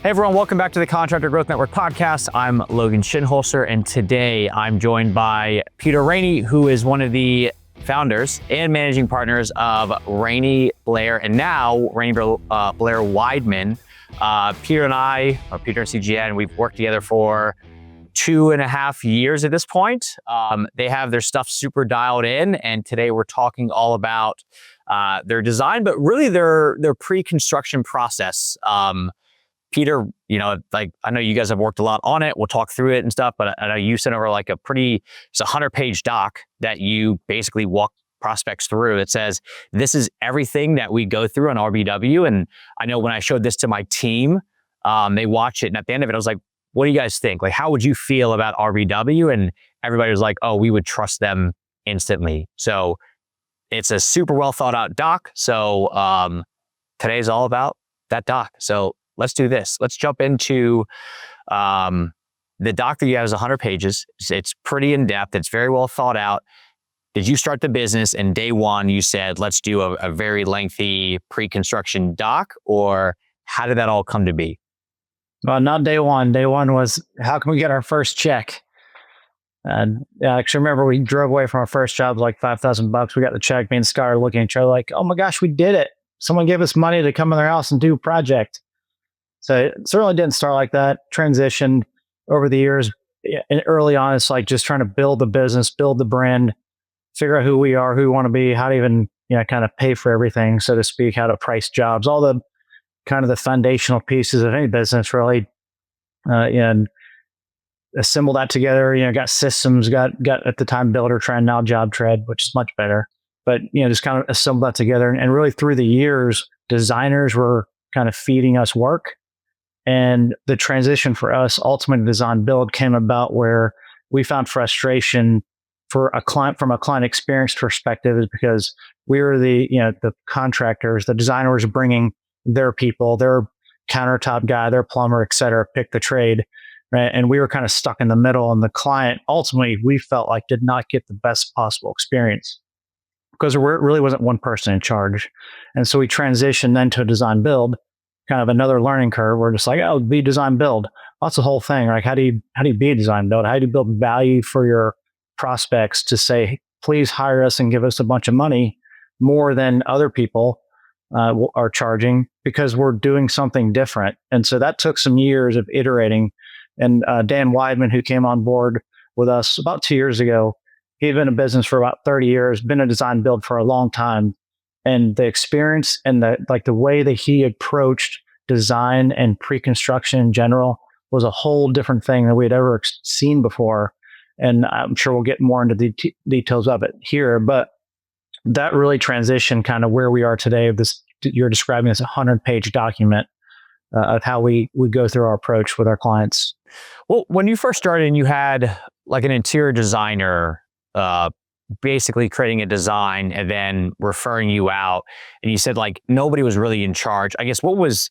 Hey everyone, welcome back to the Contractor Growth Network podcast. I'm Logan Shinholser, and today I'm joined by Peter Ranney, who is one of the founders and managing partners of Ranney Blair, and now Ranney Blair Weidmann. Peter and CGN, we've worked together for 2.5 years at this point. They have their stuff super dialed in, and today we're talking all about their design, but really their pre-construction process. Peter, I know you guys have worked a lot on it. We'll talk through it and stuff, but I know you sent over it's a 100-page doc that you basically walk prospects through. It says, this is everything that we go through on RBW. And I know when I showed this to my team, they watched it. And at the end of it, I was like, what do you guys think? Like, how would you feel about RBW? And everybody was like, oh, we would trust them instantly. So it's a super well thought out doc. So today's all about that doc. So let's do this. Let's jump into the doc that you have is 100 pages. It's pretty in-depth. It's very well thought out. Did you start the business and day one you said, let's do a very lengthy pre-construction doc, or how did that all come to be? Well, not day one. Day one was, how can we get our first check? And I actually remember we drove away from our first job, like $5,000. We got the check, me and Scott are looking at each other like, oh my gosh, we did it. Someone gave us money to come in their house and do a project. So it certainly didn't start like that. Transitioned over the years. And early on, it's like just trying to build the business, build the brand, figure out who we are, who we want to be, how to even, kind of pay for everything, so to speak, how to price jobs, all the kind of the foundational pieces of any business, really. And assemble that together, got systems, got at the time Buildertrend, now JobTread, which is much better. But, just kind of assemble that together. And really through the years, designers were kind of feeding us work. And the transition for us, ultimately design build, came about where we found frustration for a client from a client experience perspective, is because we were the contractors, the designers bringing their people, their countertop guy, their plumber, et cetera, pick the trade, right? And we were kind of stuck in the middle, and the client ultimately we felt like did not get the best possible experience because there really wasn't one person in charge. And so we transitioned then to a design build, kind of another learning curve. We're just like, oh, be design build. That's the whole thing. Like, how do you be a design build? How do you build value for your prospects to say, please hire us and give us a bunch of money more than other people are charging, because we're doing something different. And so that took some years of iterating. And Dan Weidmann, who came on board with us about 2 years ago, he'd been in business for about 30 years, been a design build for a long time. And the experience and the way that he approached design and pre-construction in general was a whole different thing than we'd ever seen before. And I'm sure we'll get more into the details of it here, but that really transitioned kind of where we are today. This, you're describing as a 100-page document of how we go through our approach with our clients. Well, when you first started and you had like an interior designer basically creating a design and then referring you out, and you said like nobody was really in charge, I guess, what was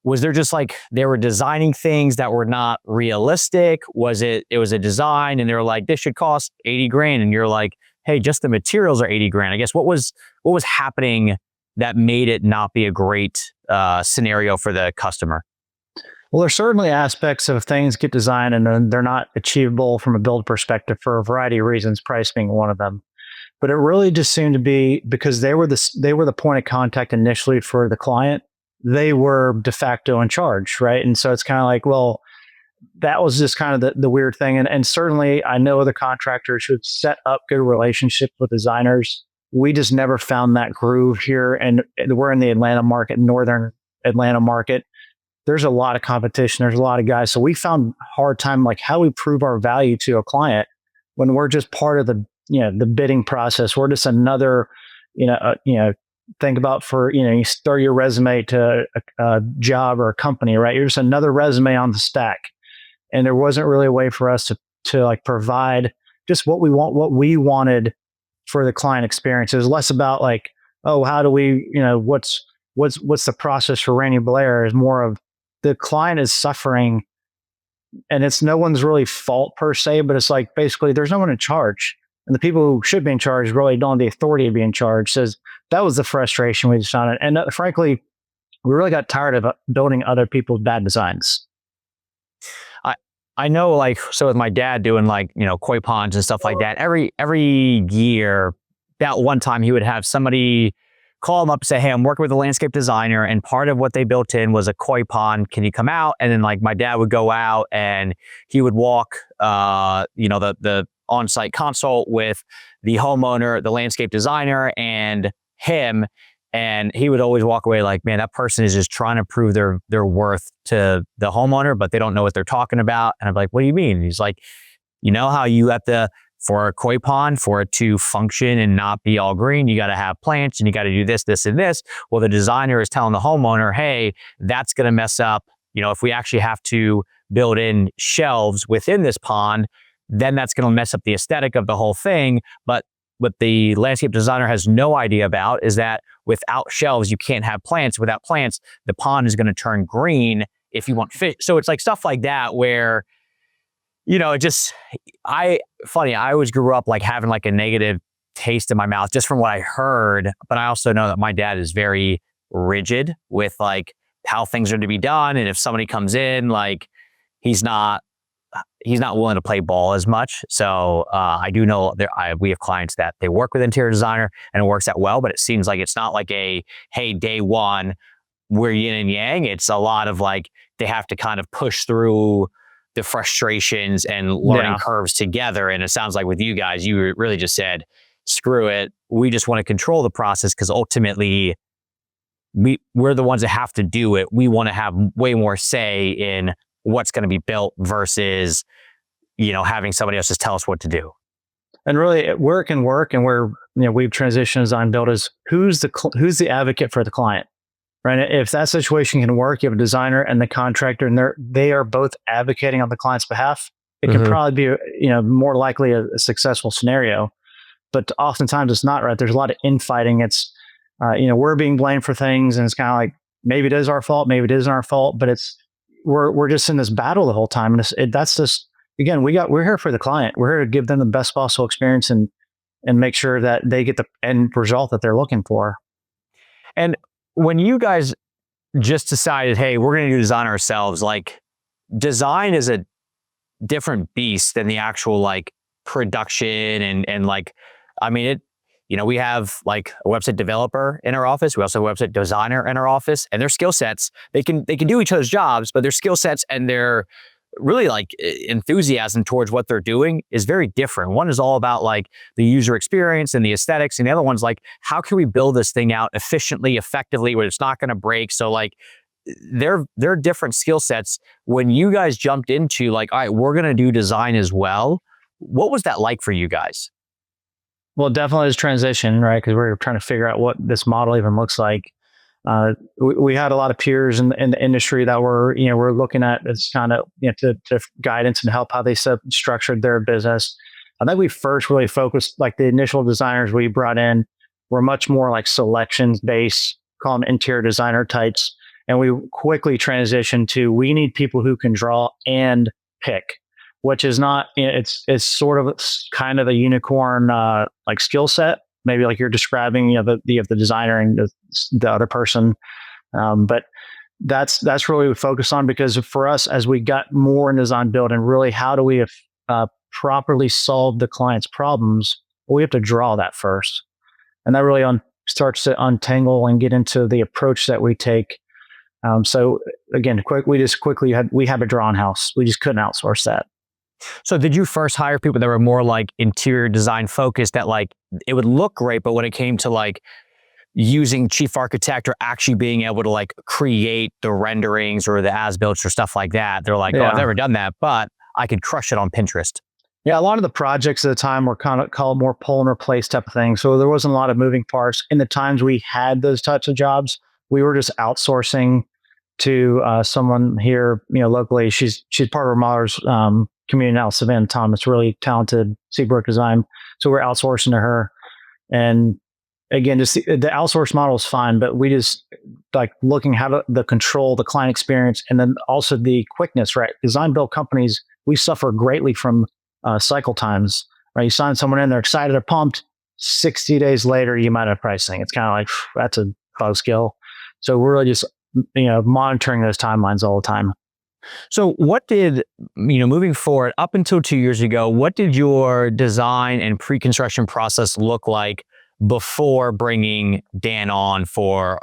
there just like they were designing things that were not realistic? It was a design and they were like, this should cost 80 grand. And you're like, hey, just the materials are 80 grand. I guess what was happening that made it not be a great scenario for the customer? Well, there's certainly aspects of things get designed and they're not achievable from a build perspective for a variety of reasons, price being one of them. But it really just seemed to be because they were the point of contact initially for the client. They were de facto in charge, right? And so it's kind of like, well, that was just kind of the weird thing. And certainly I know other contractors who have set up good relationships with designers. We just never found that groove here. And we're in the Atlanta market, northern Atlanta market. There's a lot of competition. There's a lot of guys. So we found a hard time, like how we prove our value to a client when we're just part of the bidding process. We're just another, think about you start your resume to a job or a company, right? You're just another resume on the stack. And there wasn't really a way for us to like provide just what we wanted for the client experience. It was less about like, oh, how do we, what's the process for Ranney Blair? Is more of the client is suffering, and it's no one's really fault per se, but it's like basically there's no one in charge. And the people who should be in charge really don't have the authority to be in charge. So that was the frustration we just found. And frankly, we really got tired of building other people's bad designs. I know, like, so with my dad doing like, koi ponds and stuff like that, every year, about one time he would have somebody call him up and say, hey, I'm working with a landscape designer, and part of what they built in was a koi pond. Can you come out? And then like my dad would go out and he would walk, the on-site consult with the homeowner, the landscape designer, and him. And he would always walk away like, man, that person is just trying to prove their worth to the homeowner, but they don't know what they're talking about. And I'm like, what do you mean? And he's like, you know how you have to, for a koi pond, for it to function and not be all green, you got to have plants and you got to do this, this, and this. Well, the designer is telling the homeowner, hey, that's going to mess up. If we actually have to build in shelves within this pond, then that's going to mess up the aesthetic of the whole thing. But what the landscape designer has no idea about is that without shelves, you can't have plants. Without plants, the pond is going to turn green if you want fish. So it's like stuff like that where, I always grew up like having like a negative taste in my mouth just from what I heard. But I also know that my dad is very rigid with like how things are to be done. And if somebody comes in, like he's not willing to play ball as much. So I do know we have clients that they work with interior designer and it works out well, but it seems like it's not like hey, day one, we're yin and yang. It's a lot of like, they have to kind of push through the frustrations and learning curves together. And it sounds like with you guys, you really just said, screw it. We just want to control the process because ultimately we're the ones that have to do it. We want to have way more say in what's going to be built versus, having somebody else just tell us what to do. And really, work and we've transitioned design build is who's the advocate for the client, right? If that situation can work, you have a designer and the contractor, and they are both advocating on the client's behalf. It can probably be, more likely a successful scenario, but oftentimes it's not, right? There's a lot of infighting. It's, we're being blamed for things, and it's kind of like maybe it is our fault, maybe it isn't our fault, but we're just in this battle the whole time, and that's just, again, we're here for the client. We're here to give them the best possible experience and make sure that they get the end result that they're looking for. And when you guys just decided, hey, we're going to do design ourselves, like design is a different beast than the actual like production and like, I mean, we have like a website developer in our office. We also have a website designer in our office, and their skill sets, they can do each other's jobs, but their skill sets and their really like enthusiasm towards what they're doing is very different. One is all about like the user experience and the aesthetics, and the other one's like, how can we build this thing out efficiently, effectively, where it's not going to break? So like they're different skill sets. When you guys jumped into like, all right, we're going to do design as well, what was that like for you guys? Well, definitely is transition, right? Because we're trying to figure out what this model even looks like. We had a lot of peers in the industry that we're looking at as kind of to guidance and help how they structured their business. I think we first really focused, like the initial designers we brought in were much more like selections based, call them interior designer types, and we quickly transitioned to we need people who can draw and pick, which is not, it's sort of kind of a unicorn like skill set, maybe like you're describing, the designer and the other person. But that's really what we focus on, because for us, as we got more in design build and really how do we properly solve the client's problems, well, we have to draw that first. And that really starts to untangle and get into the approach that we take. So again, we have a drawn house. We just couldn't outsource that. So did you first hire people that were more like interior design focused, that like it would look great, but when it came to like using chief architect or actually being able to like create the renderings or the as-built or stuff like that, they're like, oh, I've never done that, but I could crush it on Pinterest? Yeah, a lot of the projects at the time were kind of called more pull and replace type of thing. So there wasn't a lot of moving parts. In the times we had those types of jobs, we were just outsourcing to someone here, locally. She's part of Remodelers community now, Savannah Thomas, really talented, Seabrook Design. So we're outsourcing to her. And again, just the outsource model is fine, but we just like looking how to the control, the client experience, and then also the quickness, right? Design build companies, we suffer greatly from cycle times, right? You sign someone in, they're excited, they're pumped. 60 days later, you might have pricing. It's kind of like, that's a bug skill. So we're really just monitoring those timelines all the time. So what did, moving forward up until 2 years ago, what did your design and pre-construction process look like before bringing Dan on for,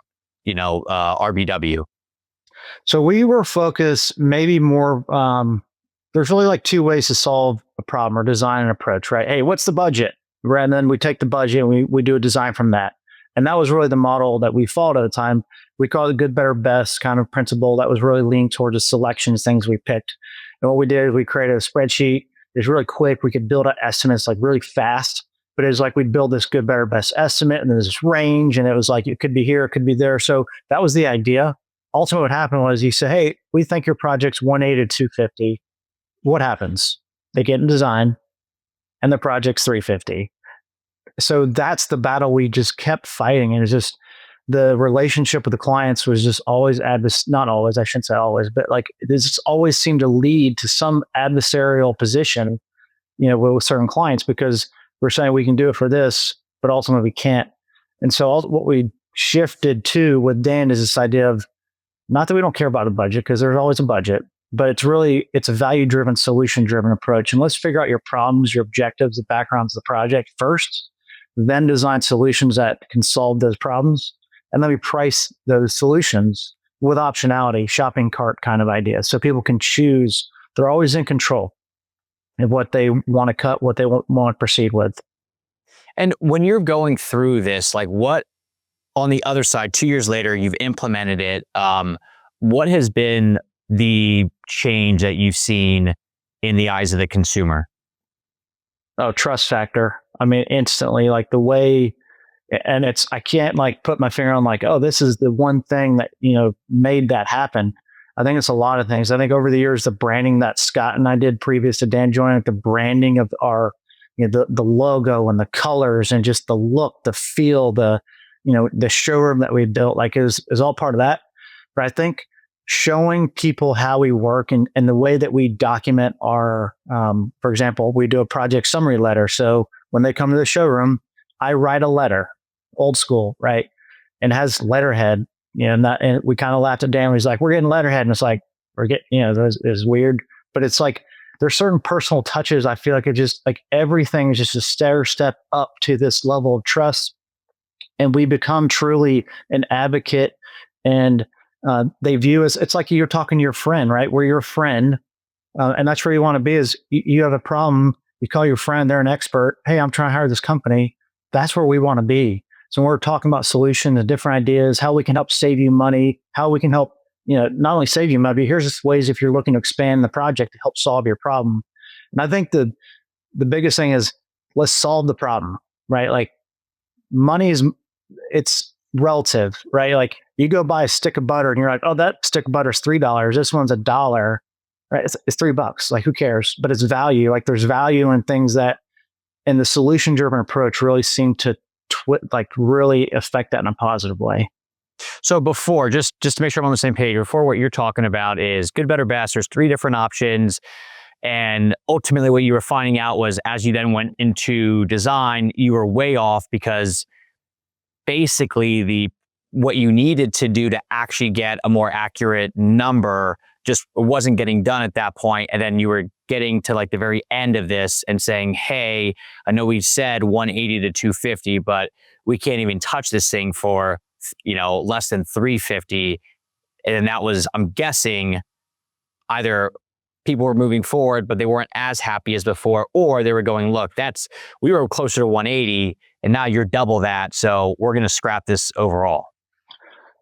RBW? So we were focused maybe more. There's really like two ways to solve a problem or design an approach, right? Hey, what's the budget? Right, and then we take the budget and we do a design from that. And that was really the model that we followed at the time. We called it good, better, best kind of principle that was really leaning towards the selections, things we picked. And what we did is we created a spreadsheet. It was really quick. We could build out estimates like really fast, but it was like we'd build this good, better, best estimate, and then there's this range, and it was like it could be here, it could be there. So that was the idea. Ultimately, what happened was you say, hey, we think your project's 180 to 250. What happens? They get in design and the project's 350. So that's the battle we just kept fighting. And it's just the relationship with the clients was just always not always, I shouldn't say always, but like this always seemed to lead to some adversarial position, with certain clients because we're saying we can do it for this, but ultimately we can't. And so what we shifted to with Dan is this idea of not that we don't care about a budget because there's always a budget, but it's a value-driven, solution-driven approach. And let's figure out your problems, your objectives, the backgrounds of the project first, then design solutions that can solve those problems. And then we price those solutions with optionality, shopping cart kind of idea. So people can choose. They're always in control of what they want to cut, what they want to proceed with. And when you're going through this, like what on the other side, 2 years later, you've implemented it. What has been the change that you've seen in the eyes of the consumer? Oh, trust factor. I mean, instantly, like the way, and I can't like put my finger on like, oh, this is the one thing that, made that happen. I think it's a lot of things. I think over the years, the branding that Scott and I did previous to Dan joining, the branding of our, the logo and the colors and just the look, the feel, the showroom that we built, like is all part of that. But I think showing people how we work and the way that we document our, for example, we do a project summary letter. So when they come to the showroom, I write a letter, old school, right? And it has letterhead, and we kind of laughed at Dan. He's like, we're getting letterhead. And it's like, we're getting, it's weird, but it's like, there's certain personal touches. I feel like it just like everything is just a stair step up to this level of trust. And we become truly an advocate, and they view us, it's like you're talking to your friend, right? We're your friend. And that's where you want to be is you have a problem. You call your friend, they're an expert. Hey, I'm trying to hire this company. That's where we want to be. So we're talking about solutions and different ideas, how we can help save you money, how we can help, not only save you money, but here's just ways if you're looking to expand the project to help solve your problem. And I think the biggest thing is let's solve the problem, right? Like money it's relative, right? Like you go buy a stick of butter and you're like, oh, that stick of butter is $3. This one's $1, right? It's $3. Like who cares? But it's value. Like there's value in things that, and the solution driven approach really seemed to really affect that in a positive way. So before, just to make sure I'm on the same page, before what you're talking about is good, better, best. There's 3 different options. And ultimately what you were finding out was as you then went into design, you were way off because basically what you needed to do to actually get a more accurate number just wasn't getting done at that point. And then you were getting to like the very end of this and saying, hey, I know we said 180 to 250, but we can't even touch this thing for, less than 350. And that was, I'm guessing, either people were moving forward, but they weren't as happy as before, or they were going, look, we were closer to 180 and now you're double that. So we're going to scrap this overall.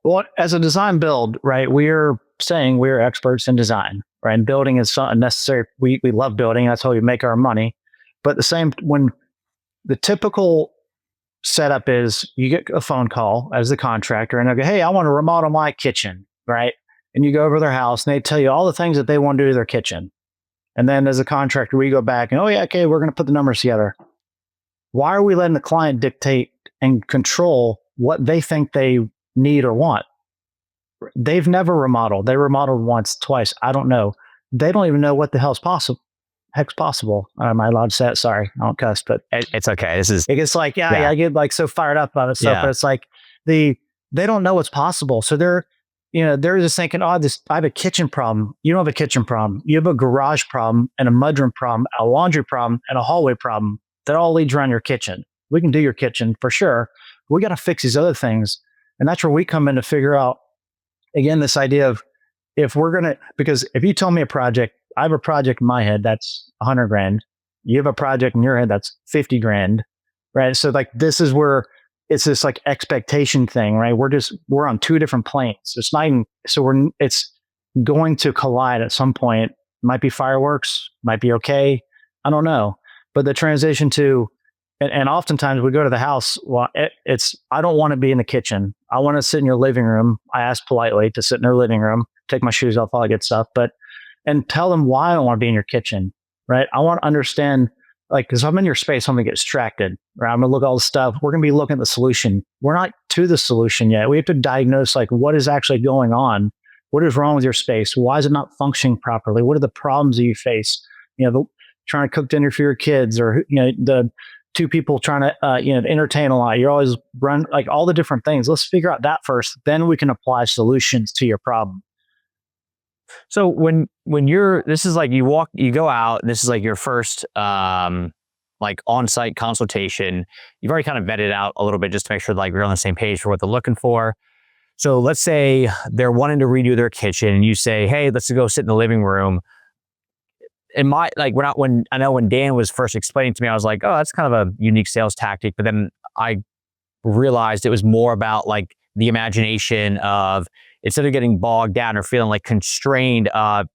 Well, as a design build, right, we're saying we're experts in design, right? And building is necessary. We love building. That's how we make our money. But when the typical setup is you get a phone call as the contractor and they go, hey, I want to remodel my kitchen, right? And you go over to their house and they tell you all the things that they want to do to their kitchen. And then as a contractor, we go back and, oh yeah, okay, we're going to put the numbers together. Why are we letting the client dictate and control what they think they need or want? They've never remodeled. They remodeled once, twice. I don't know. They don't even know what the hell's possible. Heck's possible. Am I allowed to say it? Sorry, I don't cuss, but it's okay. It gets like, I get like so fired up about it. So, but it's like they don't know what's possible. So they're just thinking, oh, I have a kitchen problem. You don't have a kitchen problem. You have a garage problem and a mudroom problem, a laundry problem and a hallway problem that all leads around your kitchen. We can do your kitchen for sure. We got to fix these other things. And that's where we come in to figure out, again, this idea of because if you tell me a project, I have a project in my head that's 100 grand. You have a project in your head that's 50 grand, right? So like, this is where it's this like expectation thing, right? We're on two different planes. It's not even, it's going to collide at some point. Might be fireworks, might be okay. I don't know. But the transition to, and oftentimes we go to the house. Well, I don't want to be in the kitchen. I want to sit in your living room. I ask politely to sit in their living room, take my shoes off, all that good stuff, and tell them why I don't want to be in your kitchen, right? I want to understand, like, because I'm in your space, I'm going to get distracted, right? I'm going to look at all the stuff. We're going to be looking at the solution. We're not to the solution yet. We have to diagnose, like, what is actually going on? What is wrong with your space? Why is it not functioning properly? What are the problems that you face? Trying to cook dinner for your kids, or, the two people trying to, entertain a lot. You're always run, like, all the different things. Let's figure out that first. Then we can apply solutions to your problem. So when this is like, you go out, this is like your first, like on-site consultation. You've already kind of vetted out a little bit just to make sure like we're on the same page for what they're looking for. So let's say they're wanting to redo their kitchen and you say, hey, let's go sit in the living room. And when Dan was first explaining to me, I was like, oh, that's kind of a unique sales tactic. But then I realized it was more about like the imagination of, instead of getting bogged down or feeling like constrained,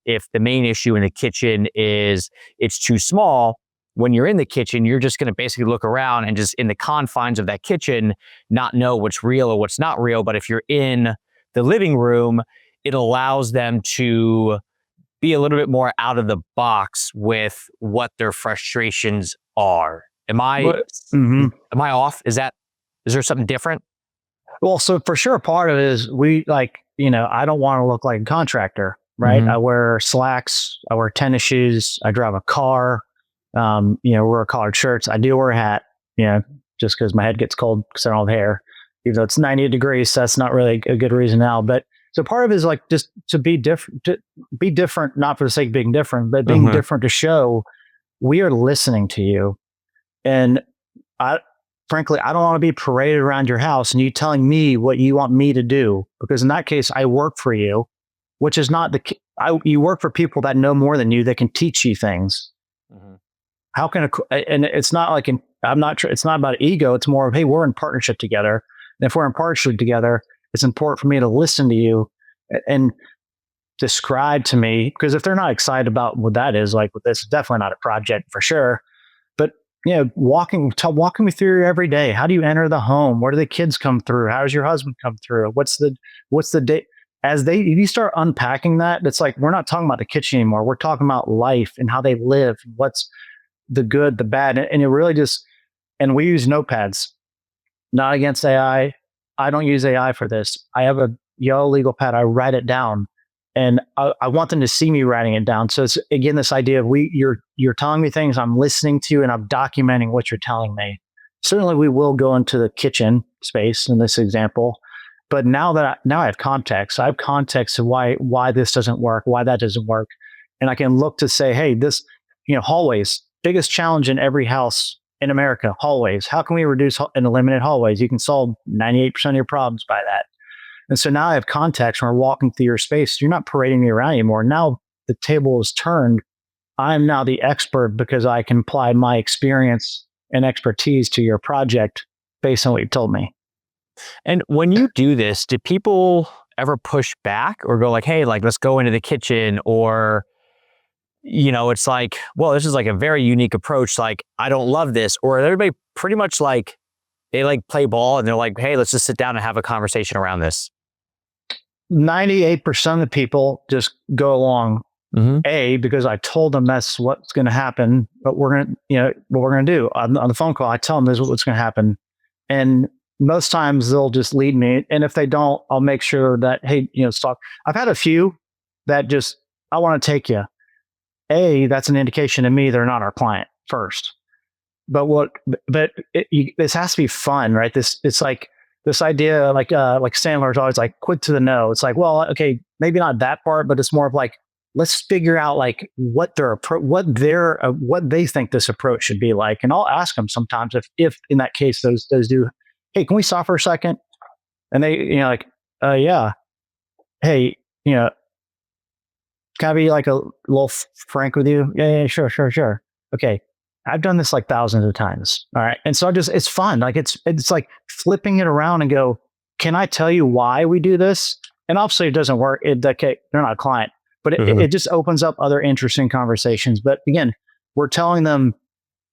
if the main issue in the kitchen is it's too small, when you're in the kitchen, you're just going to basically look around and just in the confines of that kitchen, not know what's real or what's not real. But if you're in the living room, it allows them to be a little bit more out of the box with what their frustrations are. Am I off? Is there something different? Well, so for sure, part of it is I don't want to look like a contractor, right? Mm-hmm. I wear slacks, I wear tennis shoes, I drive a car, wear collared shirts. I do wear a hat, just because my head gets cold because I don't have hair. Even though it's 90 degrees, so that's not really a good reason now. But so part of it is like just to be different, not for the sake of being different, but being different to show we are listening to you. And frankly, I don't want to be paraded around your house and you telling me what you want me to do, because in that case, I work for you, which is not you work for people that know more than you, that can teach you things. Mm-hmm. How can and it's not like it's not about ego. It's more of, hey, we're in partnership together. And if we're in partnership together, it's important for me to listen to you and describe to me, because if they're not excited about what that is, like, this is definitely not a project for sure. But walking me through your every day. How do you enter the home? Where do the kids come through? How does your husband come through? What's the day? If you start unpacking that, it's like, we're not talking about the kitchen anymore. We're talking about life and how they live. What's the good, the bad, and it really just. And we use notepads. Not against AI. I don't use AI for this. I have a yellow legal pad. I write it down, and I want them to see me writing it down. So it's, again, this idea of you're telling me things, I'm listening to you, and I'm documenting what you're telling me. Certainly, we will go into the kitchen space in this example, but now I have context. I have context of why this doesn't work, why that doesn't work, and I can look to say, hey, this, hallways, biggest challenge in every house in America, hallways. How can we reduce and eliminate hallways? You can solve 98% of your problems by that. And so now I have context when we're walking through your space. You're not parading me around anymore. Now the table is turned. I'm now the expert because I can apply my experience and expertise to your project based on what you told me. And when you do this, do people ever push back or go like, hey, like, let's go into the kitchen? Or, it's like, well, this is like a very unique approach. Like, I don't love this. Or everybody pretty much like, they like play ball and they're like, hey, let's just sit down and have a conversation around this. 98% of the people just go along, because I told them that's what's going to happen, but what we're going to do on the phone call, I tell them this is what's going to happen. And most times they'll just lead me. And if they don't, I'll make sure that, hey, stop. I've had a few that just, I want to take you. That's an indication to me they're not our client first. But this has to be fun, right? It's like, this idea, like Sandler's always like quick to the no. It's like, well, okay, maybe not that part, but it's more of like, let's figure out like what they think this approach should be like. And I'll ask them sometimes if in that case those do, hey, can we stop for a second? And they, like, yeah, hey, can I be like a little frank with you? Yeah, sure. Okay. I've done this like thousands of times. All right. And so it's fun. Like it's like flipping it around and go, can I tell you why we do this? And obviously it doesn't work. Okay, they're not a client, but it just opens up other interesting conversations. But again, we're telling them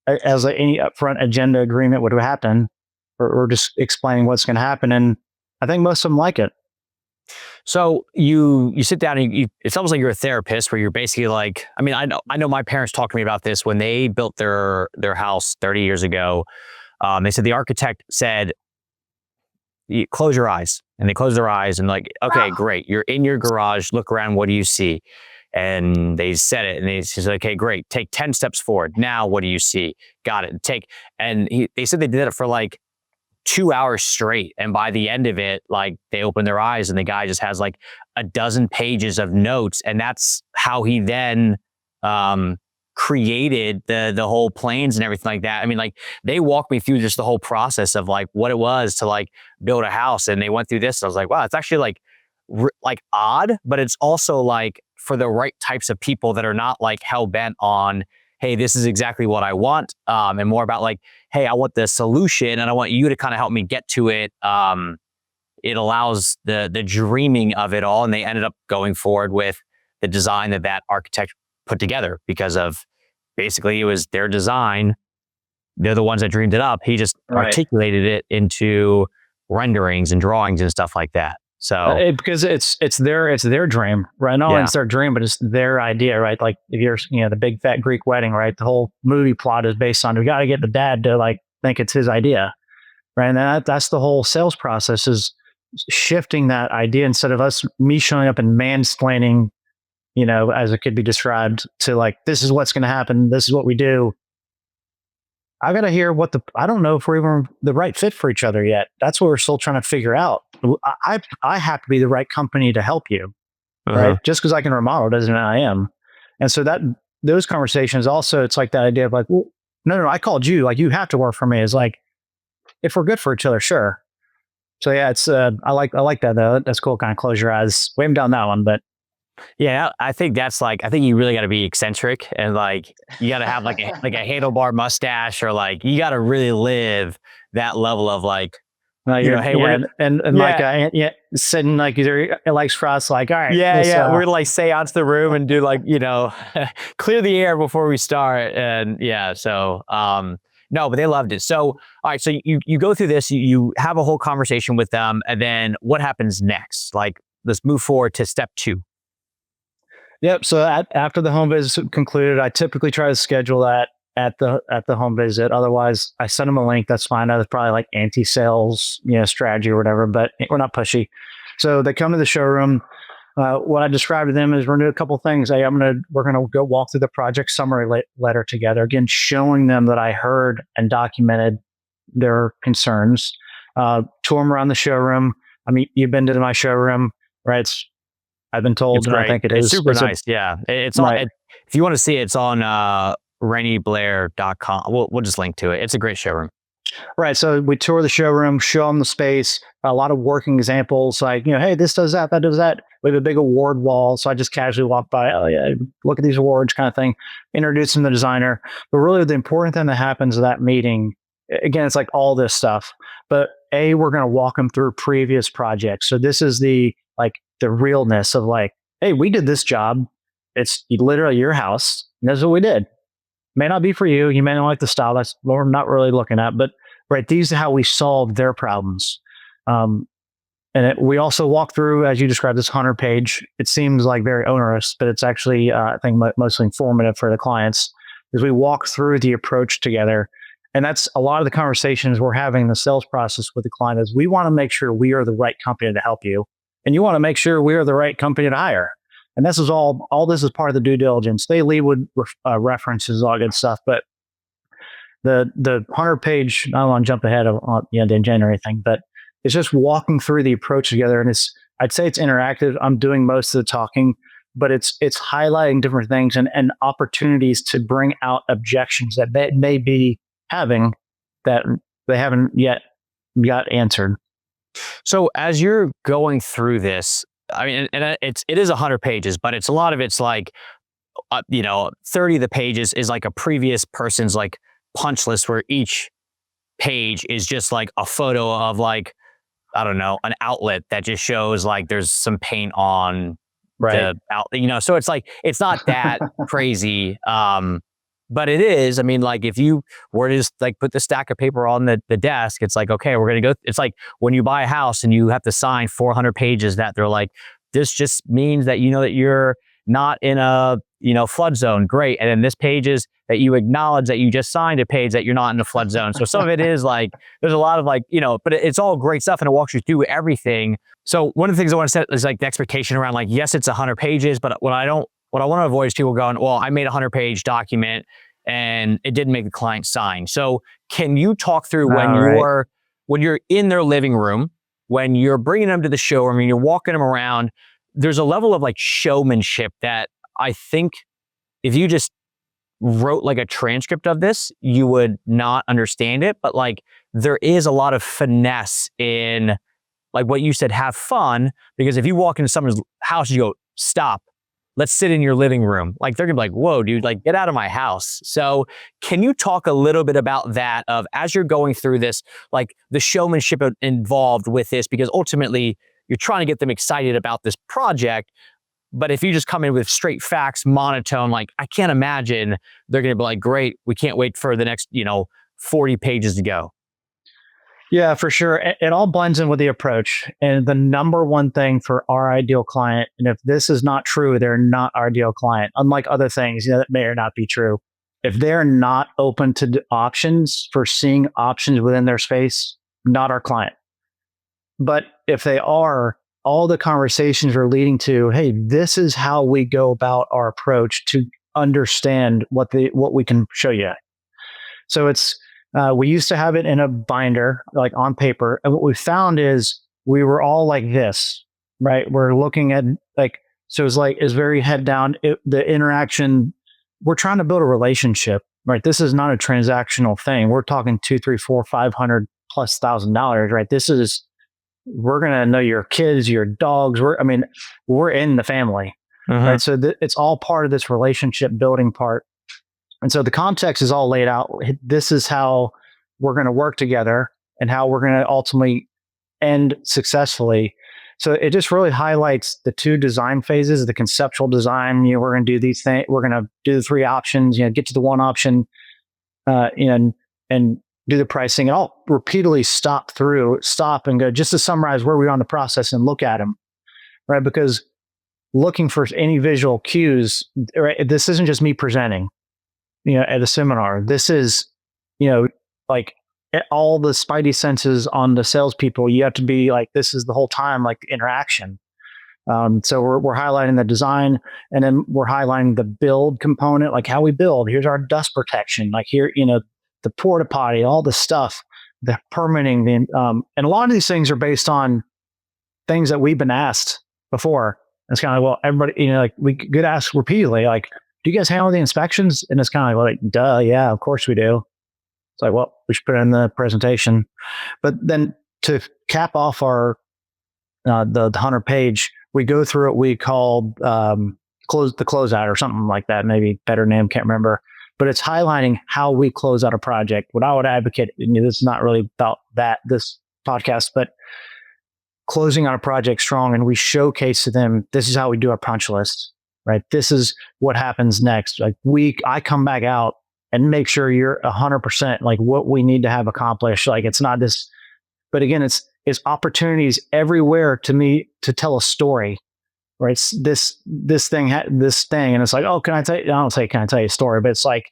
as any upfront agenda agreement would happen, or just explaining what's going to happen. And I think most of them like it. So you sit down and it's almost like you're a therapist where you're basically like, I mean, I know my parents talked to me about this when they built their house 30 years ago. They said the architect said, close your eyes. And they closed their eyes and like, okay, great. You're in your garage. Look around. What do you see? And they said it and they said, okay, great. Take 10 steps forward. Now, what do you see? Got it. They said they did it for like 2 hours straight. And by the end of it, like they opened their eyes and the guy just has like a dozen pages of notes. And that's how he then created the whole plans and everything like that. I mean, like they walked me through just the whole process of like what it was to like build a house. And they went through this. I was like, wow, it's actually like odd, but it's also like for the right types of people that are not like hell bent on, hey, this is exactly what I want. And more about like, hey, I want the solution and I want you to kind of help me get to it. It allows the dreaming of it all. And they ended up going forward with the design that architect put together because of basically it was their design. They're the ones that dreamed it up. He just articulated it into renderings and drawings and stuff like that. So because it's their dream, right? Not only it's their dream, but it's their idea, right? Like if you're, the big fat Greek wedding, right? The whole movie plot is based on we got to get the dad to like think it's his idea, right? And that's the whole sales process is shifting that idea instead of me showing up and mansplaining, as it could be described to like this is what's going to happen, this is what we do. I got to hear I don't know if we're even the right fit for each other yet. That's what we're still trying to figure out. I have to be the right company to help you, right? Just because I can remodel doesn't mean I am. And so those conversations also, it's like that idea of like, well, no, I called you. Like you have to work for me. Is like, if we're good for each other, sure. So yeah, it's I like that though. That's cool. Kind of close your eyes. We haven't done that one, but. Yeah, I think that's like, I think you really got to be eccentric and like, you got to have like a handlebar mustache or like, you got to really live that level of like, hey, Mike, sitting like either legs crossed, like, all right. We're gonna like seance the room and do like, clear the air before we start. And so, no, but they loved it. So, all right. So you go through this, you have a whole conversation with them and then what happens next? Like, let's move forward to step 2. Yep. So after the home visit concluded, I typically try to schedule that at the home visit. Otherwise, I send them a link. That's fine. That's probably like anti-sales, strategy or whatever. But we're not pushy. So they come to the showroom. What I described to them is we're gonna do a couple things. We're gonna go walk through the project summary letter together. Again, showing them that I heard and documented their concerns. Tour them around the showroom. I mean, you've been to my showroom, right? I've been told, and I think it is. It's super nice. It's on. If you want to see it, it's on RanneyBlair.com. We'll just link to it. It's a great showroom. Right. So we tour the showroom, show them the space, a lot of working examples like, hey, this does that, that does that. We have a big award wall. So I just casually walk by, oh yeah, look at these awards kind of thing, introduce them to the designer. But really the important thing that happens at that meeting, again, it's like all this stuff, but we're going to walk them through previous projects. So this is the realness of like, hey, we did this job. It's literally your house. And that's what we did. May not be for you. You may not like the style. That's what we're not really looking at. But right, these are how we solved their problems. We also walk through, as you described, this 100-page. It seems like very onerous, but it's actually, I think, mostly informative for the clients. As we walk through the approach together, and that's a lot of the conversations we're having in the sales process with the client. Is we want to make sure we are the right company to help you, and you want to make sure we are the right company to hire. And this is all this is part of the due diligence. They lead with references, all good stuff. But the 100-page, I don't want to jump ahead of the agenda or anything, but it's just walking through the approach together. And I'd say it's interactive. I'm doing most of the talking, but it's highlighting different things and opportunities to bring out objections that they may be having that they haven't yet got answered. So as you're going through this, I mean, and it is 100 pages, but it's a lot of it's like, 30 of the pages is like a previous person's like punch list where each page is just like a photo of like, I don't know, an outlet that just shows like there's some paint on Right. the out, so it's like, it's not that crazy. But it is, I mean, like if you were to just like put the stack of paper on the desk, it's like, okay, we're going to go. It's like when you buy a house and you have to sign 400 pages that they're like, this just means that that you're not in a, flood zone. Great. And then this page is that you acknowledge that you just signed a page that you're not in a flood zone. So some of it is like, there's a lot of like, but it's all great stuff and it walks you through everything. So one of the things I want to set is like the expectation around like, yes, it's 100 pages, but what I want to avoid is people going, well, I made a 100-page document and it didn't make the client sign. So can you talk through when you're in their living room, when you're bringing them to the showroom and you're walking them around, there's a level of like showmanship that I think if you just wrote like a transcript of this, you would not understand it. But like there is a lot of finesse in like what you said, have fun, because if you walk into someone's house and you go, stop, let's sit in your living room. Like they're gonna be like, whoa, dude, like get out of my house. So can you talk a little bit about that of as you're going through this, like the showmanship involved with this, because ultimately you're trying to get them excited about this project. But if you just come in with straight facts, monotone, like I can't imagine they're gonna be like, great, we can't wait for the next, 40 pages to go. Yeah, for sure. It all blends in with the approach. And the number one thing for our ideal client, and if this is not true, they're not our ideal client, unlike other things that may or not be true. If they're not open to options, for seeing options within their space, not our client. But if they are, all the conversations are leading to, hey, this is how we go about our approach to understand what we can show you. So we used to have it in a binder, like on paper. And what we found is we were all like this, right? We're looking at so it's very head down. The interaction, we're trying to build a relationship, right? This is not a transactional thing. We're talking $200, $300, $400, $500,000+, right? We're going to know your kids, your dogs. We're in the family, right? So it's all part of this relationship building part. And so the context is all laid out. This is how we're going to work together and how we're going to ultimately end successfully. So it just really highlights the two design phases, the conceptual design. We're going to do these things. We're going to do the three options, get to the one option, and do the pricing. And I'll repeatedly stop and go just to summarize where we are on the process and look at them, right? Because looking for any visual cues, right? This isn't just me presenting, at a seminar. This is, like all the spidey senses on the salespeople. You have to be like, this is the whole time, like interaction. So we're highlighting the design, and then we're highlighting the build component, like how we build. Here's our dust protection, like here, the porta potty, all the stuff, the permitting, and a lot of these things are based on things that we've been asked before. It's kind of like, well, everybody, like we could ask repeatedly, like, do you guys handle the inspections? And it's kind of like, duh, yeah, of course we do. It's like, well, we should put it in the presentation. But then to cap off our the 100-page, we go through what we call closeout or something like that. Maybe better name, can't remember. But it's highlighting how we close out a project. What I would advocate, and this is not really about this podcast, but closing out a project strong, and we showcase to them, this is how we do our punch list, right? This is what happens next. Like I come back out and make sure you're 100% like what we need to have accomplished. Like it's not this, but again, it's opportunities everywhere to me to tell a story, right? It's this thing, and it's like, oh, can I tell you? I don't say, can I tell you a story? But it's like,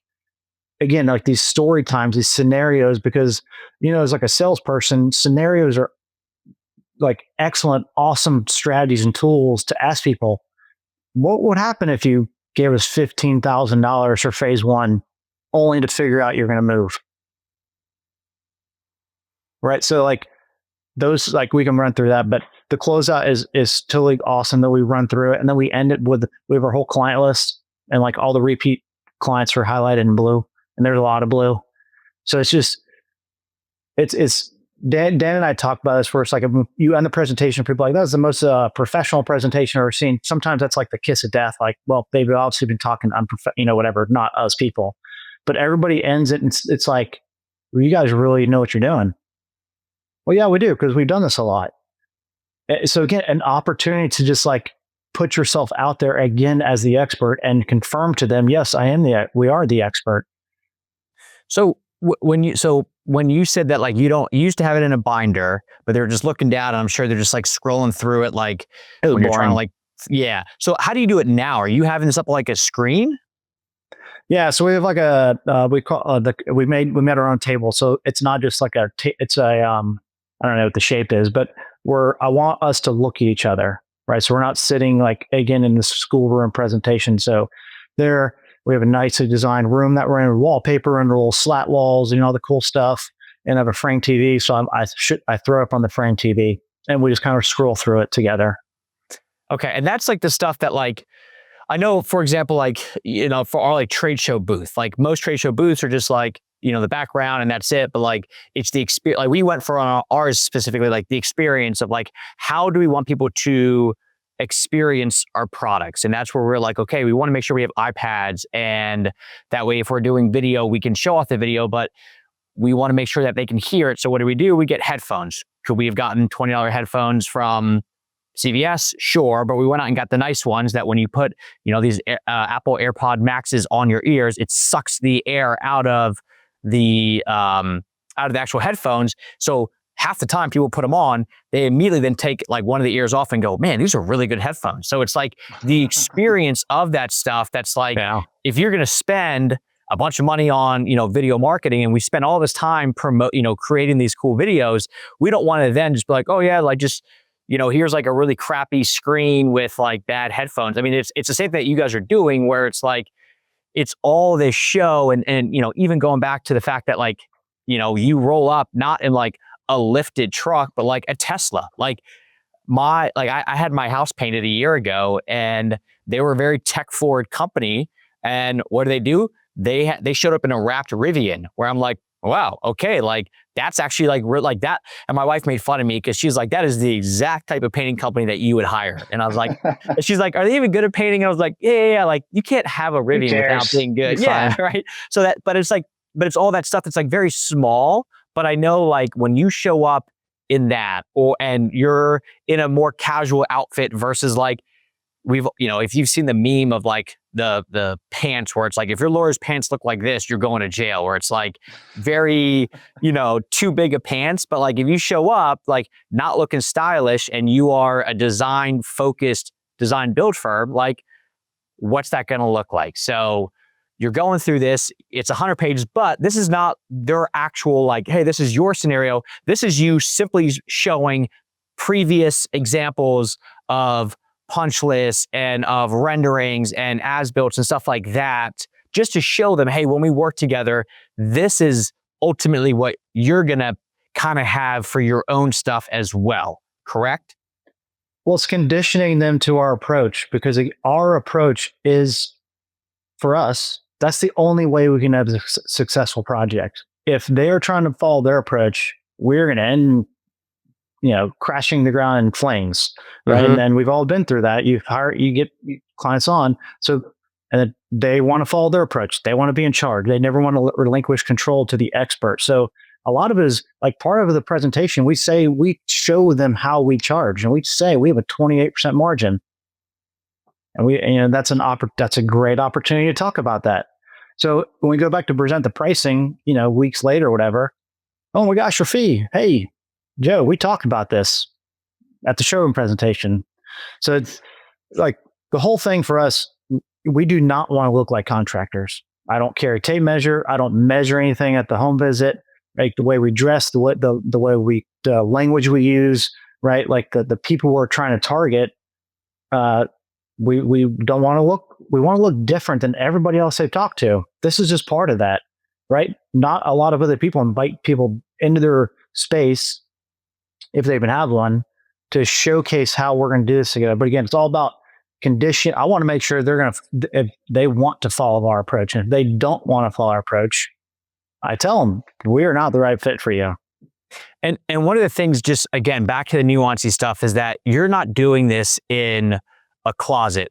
again, like these story times, these scenarios, because, as like a salesperson, scenarios are like excellent, awesome strategies and tools to ask people, what would happen if you gave us $15,000 for phase one, only to figure out you're going to move? Right. So like those, like, we can run through that, but the closeout is totally awesome that we run through it. And then we end it with, we have our whole client list, and like all the repeat clients are highlighted in blue, and there's a lot of blue. So it's just, it's Dan and I talk about this first. Like, you end the presentation, people are like, that's the most professional presentation I've ever seen. Sometimes that's like the kiss of death. Like, well, they've obviously been talking whatever, not us people, but everybody ends it, and it's like, well, you guys really know what you're doing. Well, yeah, we do, because we've done this a lot. So again, an opportunity to just like put yourself out there again as the expert and confirm to them, yes, we are the expert. So when you said that, like, you used to have it in a binder, but they were just looking down, and I'm sure they're just like scrolling through it, like when you're trying to, like, yeah. So how do you do it now? Are you having this up like a screen? Yeah, so we have like we made our own table, so it's not just like it's a I don't know what the shape is, but I want us to look at each other, right? So we're not sitting like, again, in the schoolroom presentation. So there we have a nicely designed room that we're in, wallpaper and little slat walls and all the cool stuff, and I have a frame TV. So I throw up on the frame TV, and we just kind of scroll through it together. Okay, and that's like the stuff that, like, I know, for example, like, for our like trade show booth, like most trade show booths are just like, the background and that's it. But like, it's the experience. Like, we went for ours specifically, like the experience of like, how do we want people to experience our products? And that's where we're like, okay, we want to make sure we have iPads, and that way, if we're doing video, we can show off the video, but we want to make sure that they can hear it. So what do? We get headphones. Could we have gotten $20 headphones from CVS? Sure, but we went out and got the nice ones that when you put, these Apple AirPod Maxes on your ears, it sucks the air out of the actual headphones. So half the time people put them on, they immediately then take like one of the ears off and go, man, these are really good headphones. So it's like the experience of that stuff. That's like, if you're going to spend a bunch of money on, video marketing, and we spend all this time creating these cool videos, we don't want to then just be like, oh yeah, like just, here's like a really crappy screen with like bad headphones. I mean, it's the same thing that you guys are doing, where it's like, it's all this show. And even going back to the fact that, like, you roll up not in like a lifted truck, but like a Tesla. Like I had my house painted a year ago, and they were a very tech forward company. And what do? They showed up in a wrapped Rivian, where I'm like, wow, okay, like that's actually like that. And my wife made fun of me because she's like, that is the exact type of painting company that you would hire. And I was like, she's like, are they even good at painting? I was like, yeah. Like, you can't have a Rivian without being good. Yeah, right. So but it's all that stuff that's like very small. But I know, like, when you show up in that, and you're in a more casual outfit versus like, if you've seen the meme of like the pants, where it's like, if your lawyer's pants look like this, you're going to jail, where it's like very, too big of pants. But like, if you show up like not looking stylish, and you are a design focused design build firm, like, what's that going to look like? So you're going through this, it's 100 pages, but this is not their actual, like, hey, this is your scenario. This is you simply showing previous examples of punch lists and of renderings and as-built and stuff like that, just to show them, hey, when we work together, this is ultimately what you're going to kind of have for your own stuff as well, correct? Well, it's conditioning them to our approach, because our approach is, for us, that's the only way we can have a successful project. If they are trying to follow their approach, we're going to end crashing the ground in flames, right? Mm-hmm. And we've all been through that. You get clients on, and they want to follow their approach. They want to be in charge. They never want to relinquish control to the expert. So a lot of it is like part of the presentation. We show them how we charge, and we say we have a 28% margin, and that's a great opportunity to talk about that. So when we go back to present the pricing, weeks later or whatever, oh my gosh, your fee. Hey, Joe, we talked about this at the showroom presentation. So it's like the whole thing for us, we do not want to look like contractors. I don't carry tape measure. I don't measure anything at the home visit. Like the way we dress, the way the language we use, right? Like the people we're trying to target, we don't want to look. We want to look different than everybody else they talk to. This is just part of that, right? Not a lot of other people invite people into their space if they even have one, to showcase how we're going to do this together. But again, it's all about condition. I want to make sure they're going to, if they want to follow our approach, and if they don't want to follow our approach, I tell them we are not the right fit for you. And one of the things, just again, back to the nuancy stuff, is that you're not doing this in a closet.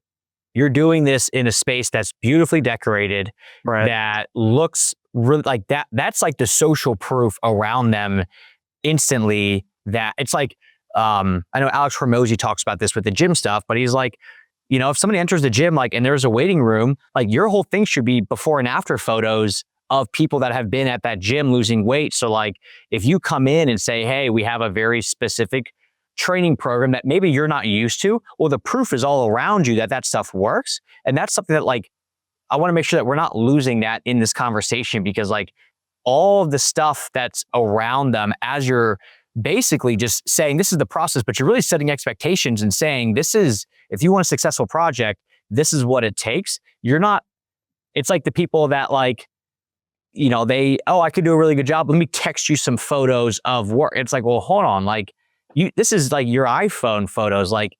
You're doing this in a space that's beautifully decorated, that looks really like that. That's like the social proof around them instantly. That it's like, I know Alex Hormozy talks about this with the gym stuff, but he's like, you know, if somebody enters the gym, like, and there's a waiting room, like your whole thing should be before and after photos of people that have been at that gym losing weight. So like, if you come in and say, hey, we have a very specific training program that maybe you're not used to, well, the proof is all around you that that stuff works. And that's something that, like, I want to make sure that we're not losing that in this conversation, because like all of the stuff that's around them, as you're basically just saying this is the process, but you're really setting expectations and saying, this is, if you want a successful project, this is what it takes. You're not, it's like the people that like, you know, I could do a really good job. Let me text you some photos of work. It's like, well, hold on. Like this is like your iPhone photos. Like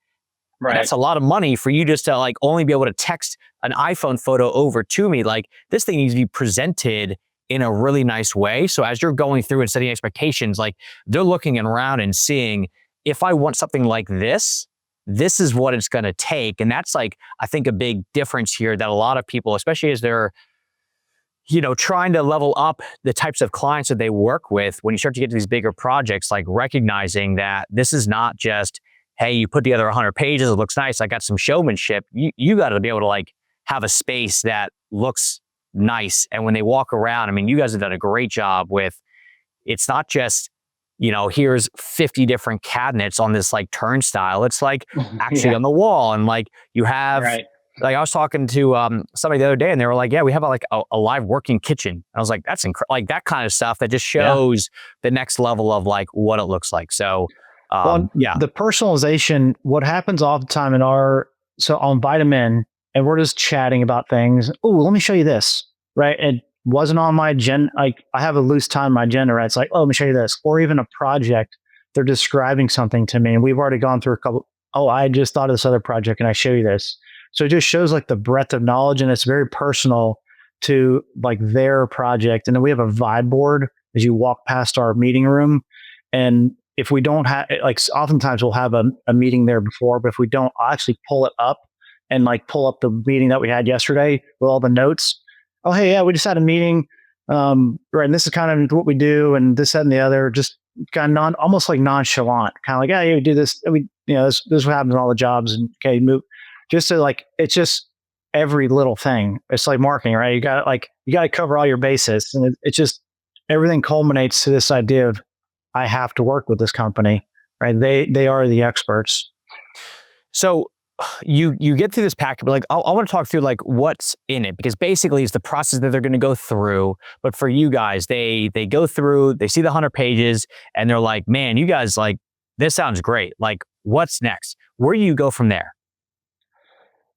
that's a lot of money for you just to like only be able to text an iPhone photo over to me. Like this thing needs to be presented in a really nice way. So as you're going through and setting expectations, like they're looking around and seeing, if I want something like this, this is what it's going to take. And that's like, I think, a big difference here that a lot of people, especially as they're, you know, trying to level up the types of clients that they work with, when you start to get to these bigger projects, like recognizing that this is not just, hey, you put together 100 pages, it looks nice, I got some showmanship. You got to be able to like have a space that looks nice. And when they walk around, I mean, you guys have done a great job with, it's not just, you know, here's 50 different cabinets on this like turnstile. It's like actually on the wall. And like you have, like I was talking to somebody the other day and they were like, yeah, we have a live working kitchen. I was like, that's incredible. Like that kind of stuff that just shows the next level of like what it looks like. So the personalization, what happens all the time so I'll invite them in and we're just chatting about things. Oh, let me show you this. Right. It wasn't on my agenda. Like I have a loose time in my agenda, right? It's like, oh, let me show you this. Or even a project, they're describing something to me and we've already gone through a couple. Oh, I just thought of this other project and I show you this. So it just shows like the breadth of knowledge, and it's very personal to like their project. And then we have a vibe board as you walk past our meeting room. And if we don't have, like oftentimes we'll have a meeting there before, but if we don't, I'll actually pull it up and like pull up the meeting that we had yesterday with all the notes. Oh, hey, yeah, we just had a meeting. Right. And this is kind of what we do, and this, that, and the other, just kind of almost like nonchalant, kind of like, yeah, we do this. This is what happens in all the jobs. And okay, move. Just to like, it's just every little thing. It's like marketing, right? You got to cover all your bases, and it's just everything culminates to this idea of I have to work with this company, right? They are the experts. So you get through this packet, but like I want to talk through like what's in it, because basically it's the process that they're going to go through. But for you guys, they go through, they see the 100 pages, and they're like, man, you guys, like this sounds great. Like what's next? Where do you go from there?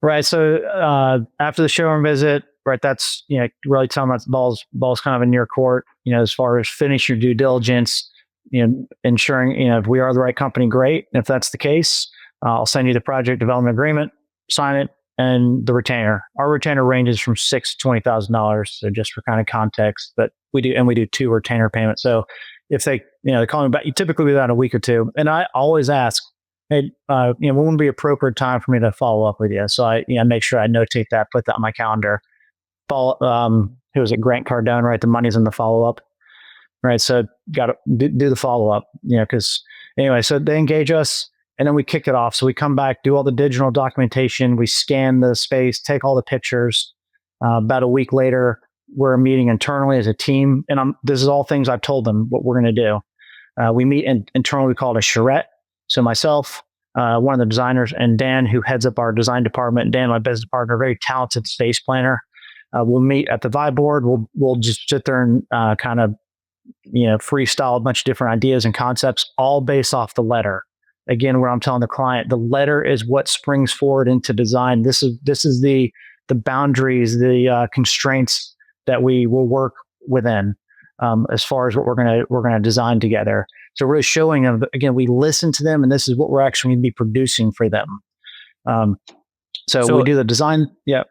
Right. So after the showroom visit, right, that's, you know, really telling them that ball's kind of in your court, you know, as far as finish your due diligence, you know, ensuring, you know, if we are the right company, great. And if that's the case, I'll send you the project development agreement, sign it, and the retainer. Our retainer ranges from $6,000 to $20,000. So just for kind of context, but we do 2 retainer payments. So if they call me back, you typically do that in a week or 2. And I always ask, hey, when would be appropriate time for me to follow up with you? So I make sure I notate that, put that on my calendar. Who was it? Grant Cardone, right? The money's in the follow up, right? So got to do the follow up, because anyway, so they engage us and then we kick it off. So we come back, do all the digital documentation, we scan the space, take all the pictures. About a week later, we're meeting internally as a team, and this is all things I've told them what we're going to do. We meet internally. We call it a charrette. So myself, one of the designers, and Dan, who heads up our design department. Dan, my business partner, very talented space planner. We'll meet at the vibe board. We'll just sit there and kind of, freestyle a bunch of different ideas and concepts, all based off the letter. Again, where I'm telling the client, the letter is what springs forward into design. This is the boundaries, the constraints that we will work within. as far as what we're gonna design together. So really showing them, again, we listen to them, and this is what we're actually going to be producing for them. So we do the design. Yeah.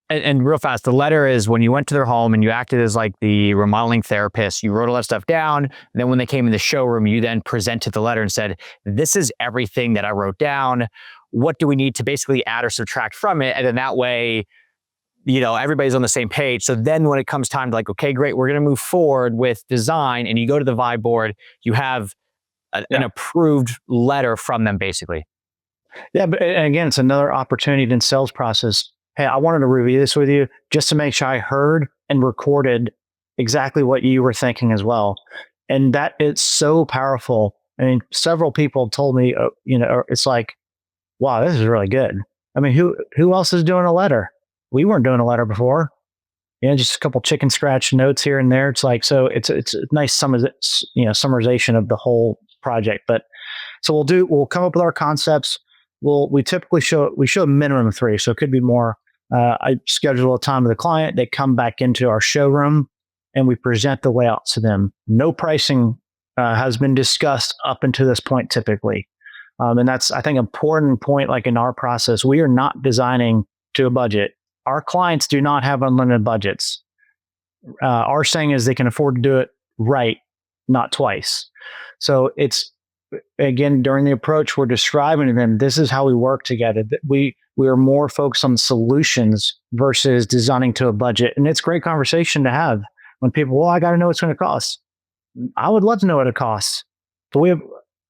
And real fast, the letter is when you went to their home and you acted as like the remodeling therapist, you wrote all that stuff down. And then when they came in the showroom, you then presented the letter and said, this is everything that I wrote down. What do we need to basically add or subtract from it? And then that way, everybody's on the same page. So then when it comes time to like, okay, great, we're going to move forward with design, and you go to the vibe board, you have an approved letter from them basically. Yeah. But again, it's another opportunity in sales process. Hey, I wanted to review this with you just to make sure I heard and recorded exactly what you were thinking as well. And that it's so powerful. I mean, several people told me, it's like, wow, this is really good. I mean, who else is doing a letter? We weren't doing a letter before. Just a couple chicken scratch notes here and there. It's like, so it's a nice summarization of the whole project. But so we'll come up with our concepts. We typically show a minimum of 3, so it could be more. I schedule a time with the client. They come back into our showroom, and we present the layout to them. No pricing has been discussed up until this point, typically, and that's, I think, an important point. Like in our process, we are not designing to a budget. Our clients do not have unlimited budgets. Our saying is they can afford to do it right, not twice. So it's, again, during the approach, we're describing to them, this is how we work together. We are more focused on solutions versus designing to a budget. And it's a great conversation to have when people, well, I got to know what it's going to cost. I would love to know what it costs, but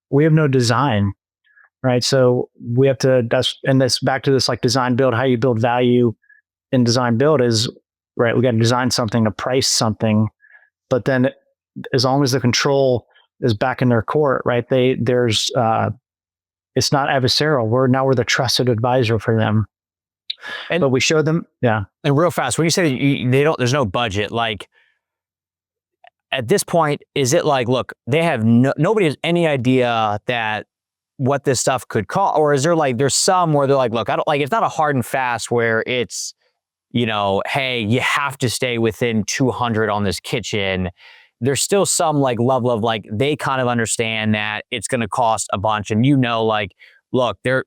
we have no design, right? So we have to, that's back to this like design build, how you build value in design build is, right, we got to design something, to price something, but then as long as the control is back in their court, right? It's not adversarial. We're the trusted advisor for them. But we show them, yeah. And real fast, when you say there's no budget, like at this point, is it like, look, they have nobody has any idea that what this stuff could cost, or is there like, there's some where they're like, look, I don't like, it's not a hard and fast where it's, hey, you have to stay within 200 on this kitchen. There's still some like level of like, they kind of understand that it's going to cost a bunch, and like, look, they're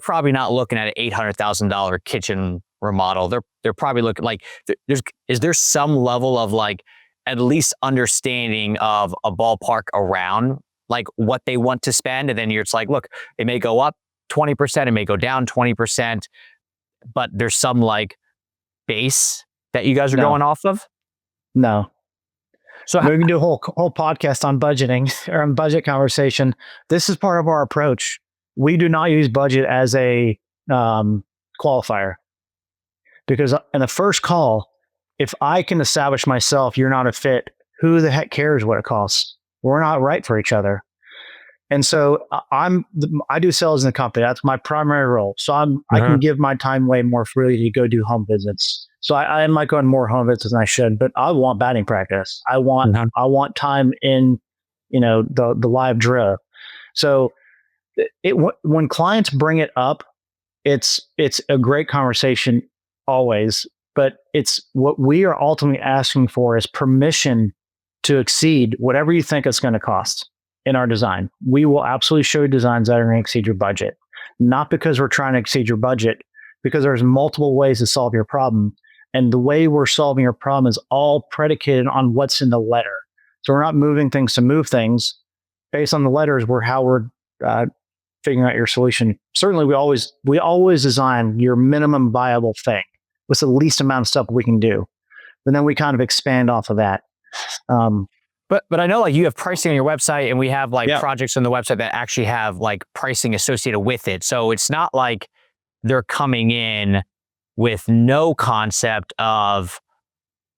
probably not looking at an $800,000 kitchen remodel. They're probably looking like, is there some level of like at least understanding of a ballpark around like what they want to spend, and then it's like, look, it may go up 20%, it may go down 20%, but there's some like base that you guys are going off of? No. So we can do a whole podcast on budgeting or on budget conversation. This is part of our approach. We do not use budget as a qualifier, because in the first call, if I can establish myself, you're not a fit, who the heck cares what it costs? We're not right for each other. And so I do sales in the company. That's my primary role. So I can give my time way more freely to go do home visits. So I might go on more home visits than I should, but I want batting practice. I want time in, the live drill. So when clients bring it up, it's a great conversation always, but it's what we are ultimately asking for is permission to exceed whatever you think it's going to cost in our design. We will absolutely show you designs that are going to exceed your budget, not because we're trying to exceed your budget, because there's multiple ways to solve your problem. And the way we're solving your problem is all predicated on what's in the letter. So we're not moving things to move things. Based on the letters, how we're figuring out your solution. Certainly, we always design your minimum viable thing. What's the least amount of stuff we can do? And then we kind of expand off of that. But I know like you have pricing on your website, and we have like projects on the website that actually have like pricing associated with it. So it's not like they're coming in with no concept of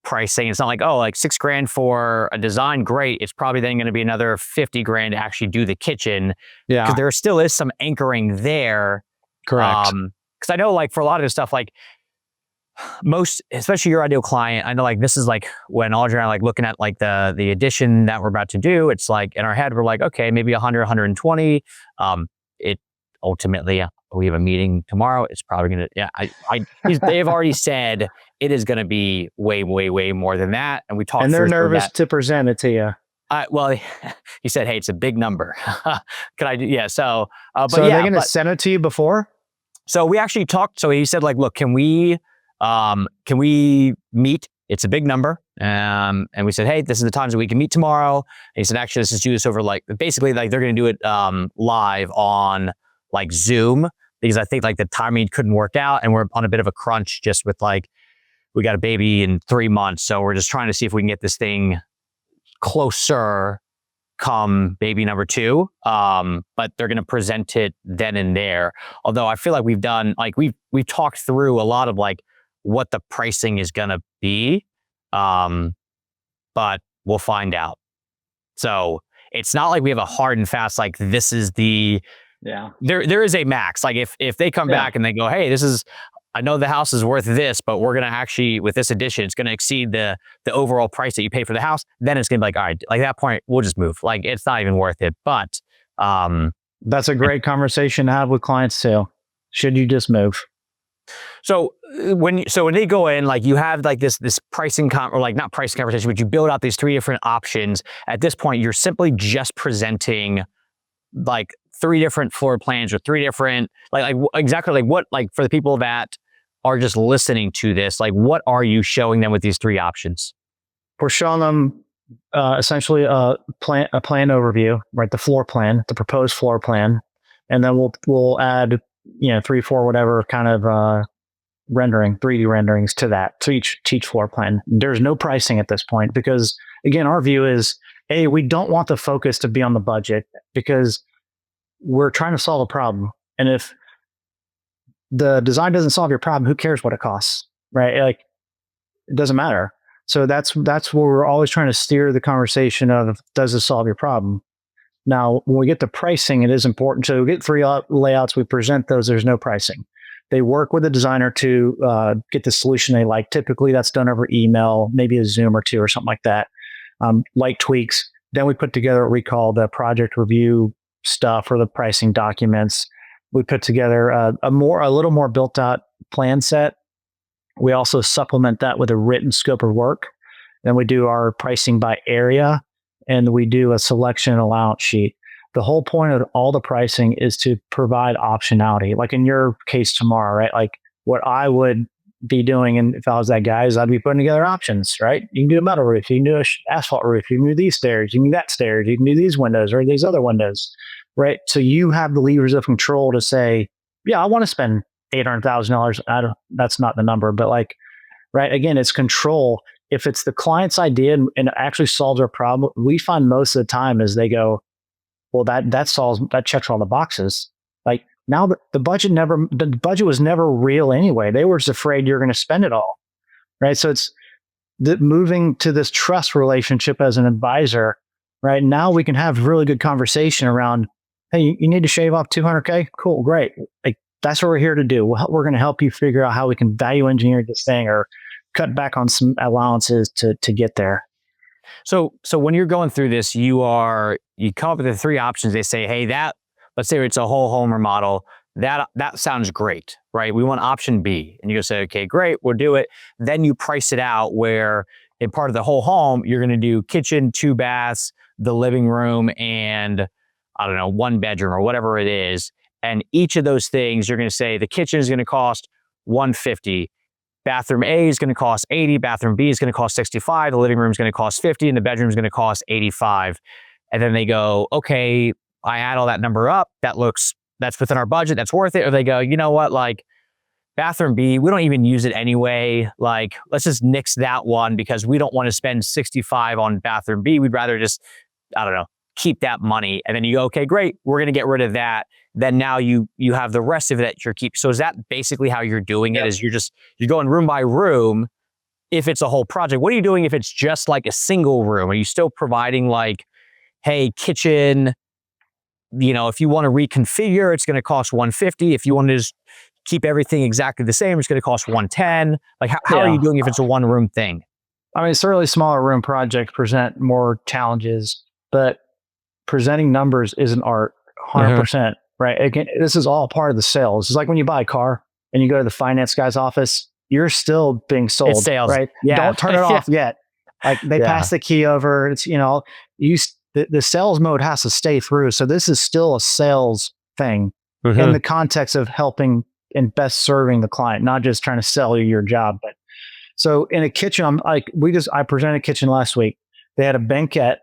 pricing. It's not like, oh, like $6,000 for a design. Great. It's probably then going to be another $50,000 to actually do the kitchen. Yeah. Because there still is some anchoring there. Correct. Because I know like for a lot of this stuff, like most, especially your ideal client, I know like this is like when Audrey and I are like looking at like the addition that we're about to do, it's like in our head, we're like, okay, maybe 100, 120. It ultimately we have a meeting tomorrow. It's probably going to, they've already said it is going to be way, way, way more than that. And we talked And they're through nervous that. to present it to you. Well, he said, hey, it's a big number. Could I do? Yeah. So, but so yeah, are they going to send it to you before? So we actually talked. So he said, like, look, can we meet? It's a big number. And we said, hey, this is the times that we can meet tomorrow. And he said, actually, let's just do this over basically they're going to do it live on like Zoom, because I think like the timing couldn't work out. And we're on a bit of a crunch just with we got a baby in 3 months. So we're just trying to see if we can get this thing closer come baby number 2. But they're going to present it then and there. Although I feel like we've done, we've talked through a lot of what the pricing is going to be. But we'll find out. So it's not like we have a hard and fast, this is there is a max. If they come back and they go, hey, I know the house is worth this, but we're going to actually, with this addition, it's going to exceed the overall price that you pay for the house. Then it's going to be all right, at that point, we'll just move. It's not even worth it. But that's a great conversation to have with clients too. Should you just move? So when they go in, you have this pricing not pricing conversation, but you build out these 3 different options. At this point, you're simply just presenting 3 different floor plans or 3 different exactly what for the people that are just listening to this, what are you showing them with these 3 options? We're showing them essentially a plan overview, right? The floor plan, the proposed floor plan, and then we'll add 3, 4, whatever kind of 3D renderings to that, to each floor plan. There's no pricing at this point because, again, our view is, A, we don't want the focus to be on the budget because we're trying to solve a problem. And if the design doesn't solve your problem, who cares what it costs, right? It doesn't matter. So that's where we're always trying to steer the conversation of, does this solve your problem? Now, when we get to pricing, it is important. So we get 3 layouts, we present those, there's no pricing. They work with a designer to get the solution they like. Typically, that's done over email, maybe a Zoom or 2 or something like that. Light tweaks. Then we put together what we call the project review stuff or the pricing documents. We put together a little more built out plan set. We also supplement that with a written scope of work. Then we do our pricing by area, and we do a selection allowance sheet. The whole point of all the pricing is to provide optionality. Like in your case tomorrow, right? What I would be doing, and if I was that guy, is I'd be putting together options, right? You can do a metal roof, you can do an asphalt roof, you can do these stairs, you can do that stairs, you can do these windows or these other windows, right? So you have the levers of control to say, yeah, I want to spend $800,000. That's not the number, but right? Again, it's control. If it's the client's idea and it actually solves our problem, we find most of the time is they go, well, that checks all the boxes. Now the budget was never real anyway. They were just afraid you're going to spend it all, right? So it's moving to this trust relationship as an advisor, right? Now we can have really good conversation around, hey, you need to shave off $200K? Cool, great. That's what we're here to do. We're going to help you figure out how we can value engineer this thing or cut back on some allowances to get there. So when you're going through this, you come up with the 3 options. They say, hey, let's say it's a whole home remodel. That sounds great, right? We want option B. And you go say, okay, great, we'll do it. Then you price it out where in part of the whole home, you're going to do kitchen, 2 baths, the living room, and I don't know, 1 bedroom or whatever it is. And each of those things, you're going to say the kitchen is going to cost $150. Bathroom A is going to cost $80. Bathroom B is going to cost $65. The living room is going to cost $50, and the bedroom is going to cost $85. And then they go, okay, I add all that number up. That's within our budget. That's worth it. Or they go, you know what? Bathroom B, we don't even use it anyway. Let's just nix that one because we don't want to spend $65 on bathroom B. We'd rather just, I don't know, keep that money. And then you go, okay, great. We're going to get rid of that. Then now you have the rest of it that you're keeping. So is that basically how you're doing it? Is you're going room by room if it's a whole project? What are you doing if it's just a single room? Are you still providing hey, kitchen, if you want to reconfigure, it's going to cost $150. If you want to just keep everything exactly the same, it's going to cost $110. How are you doing if it's a 1-room thing? I mean, certainly smaller room projects present more challenges, but presenting numbers is an art, 100%. right? Again, this is all part of the sales. It's like when you buy a car and you go to the finance guy's office, you're still being It's sold, sales. right? Yeah. Don't turn it Yeah. off yet. Like they Yeah. pass the key over. It's, the sales mode has to stay through. So this is still a sales thing in the context of helping and best serving the client, not just trying to sell you your job. But so in a kitchen, I presented a kitchen last week. They had a banquette.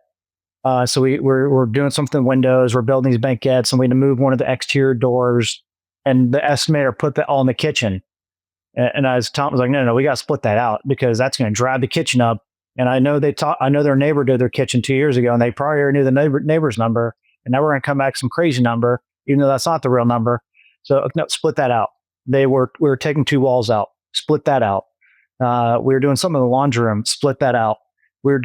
So we're doing something in windows. We're building these banquettes, and we had to move one of the exterior doors. And the estimator put that all in the kitchen. And Tom was like, no, we got to split that out because that's going to drive the kitchen up. And I know I know their neighbor did their kitchen 2 years ago, and they probably already knew the neighbor's number. And now we're going to come back some crazy number, even though that's not the real number. So no, split that out. We were taking 2 walls out, split that out. We were doing something in the laundry room, split that out. We're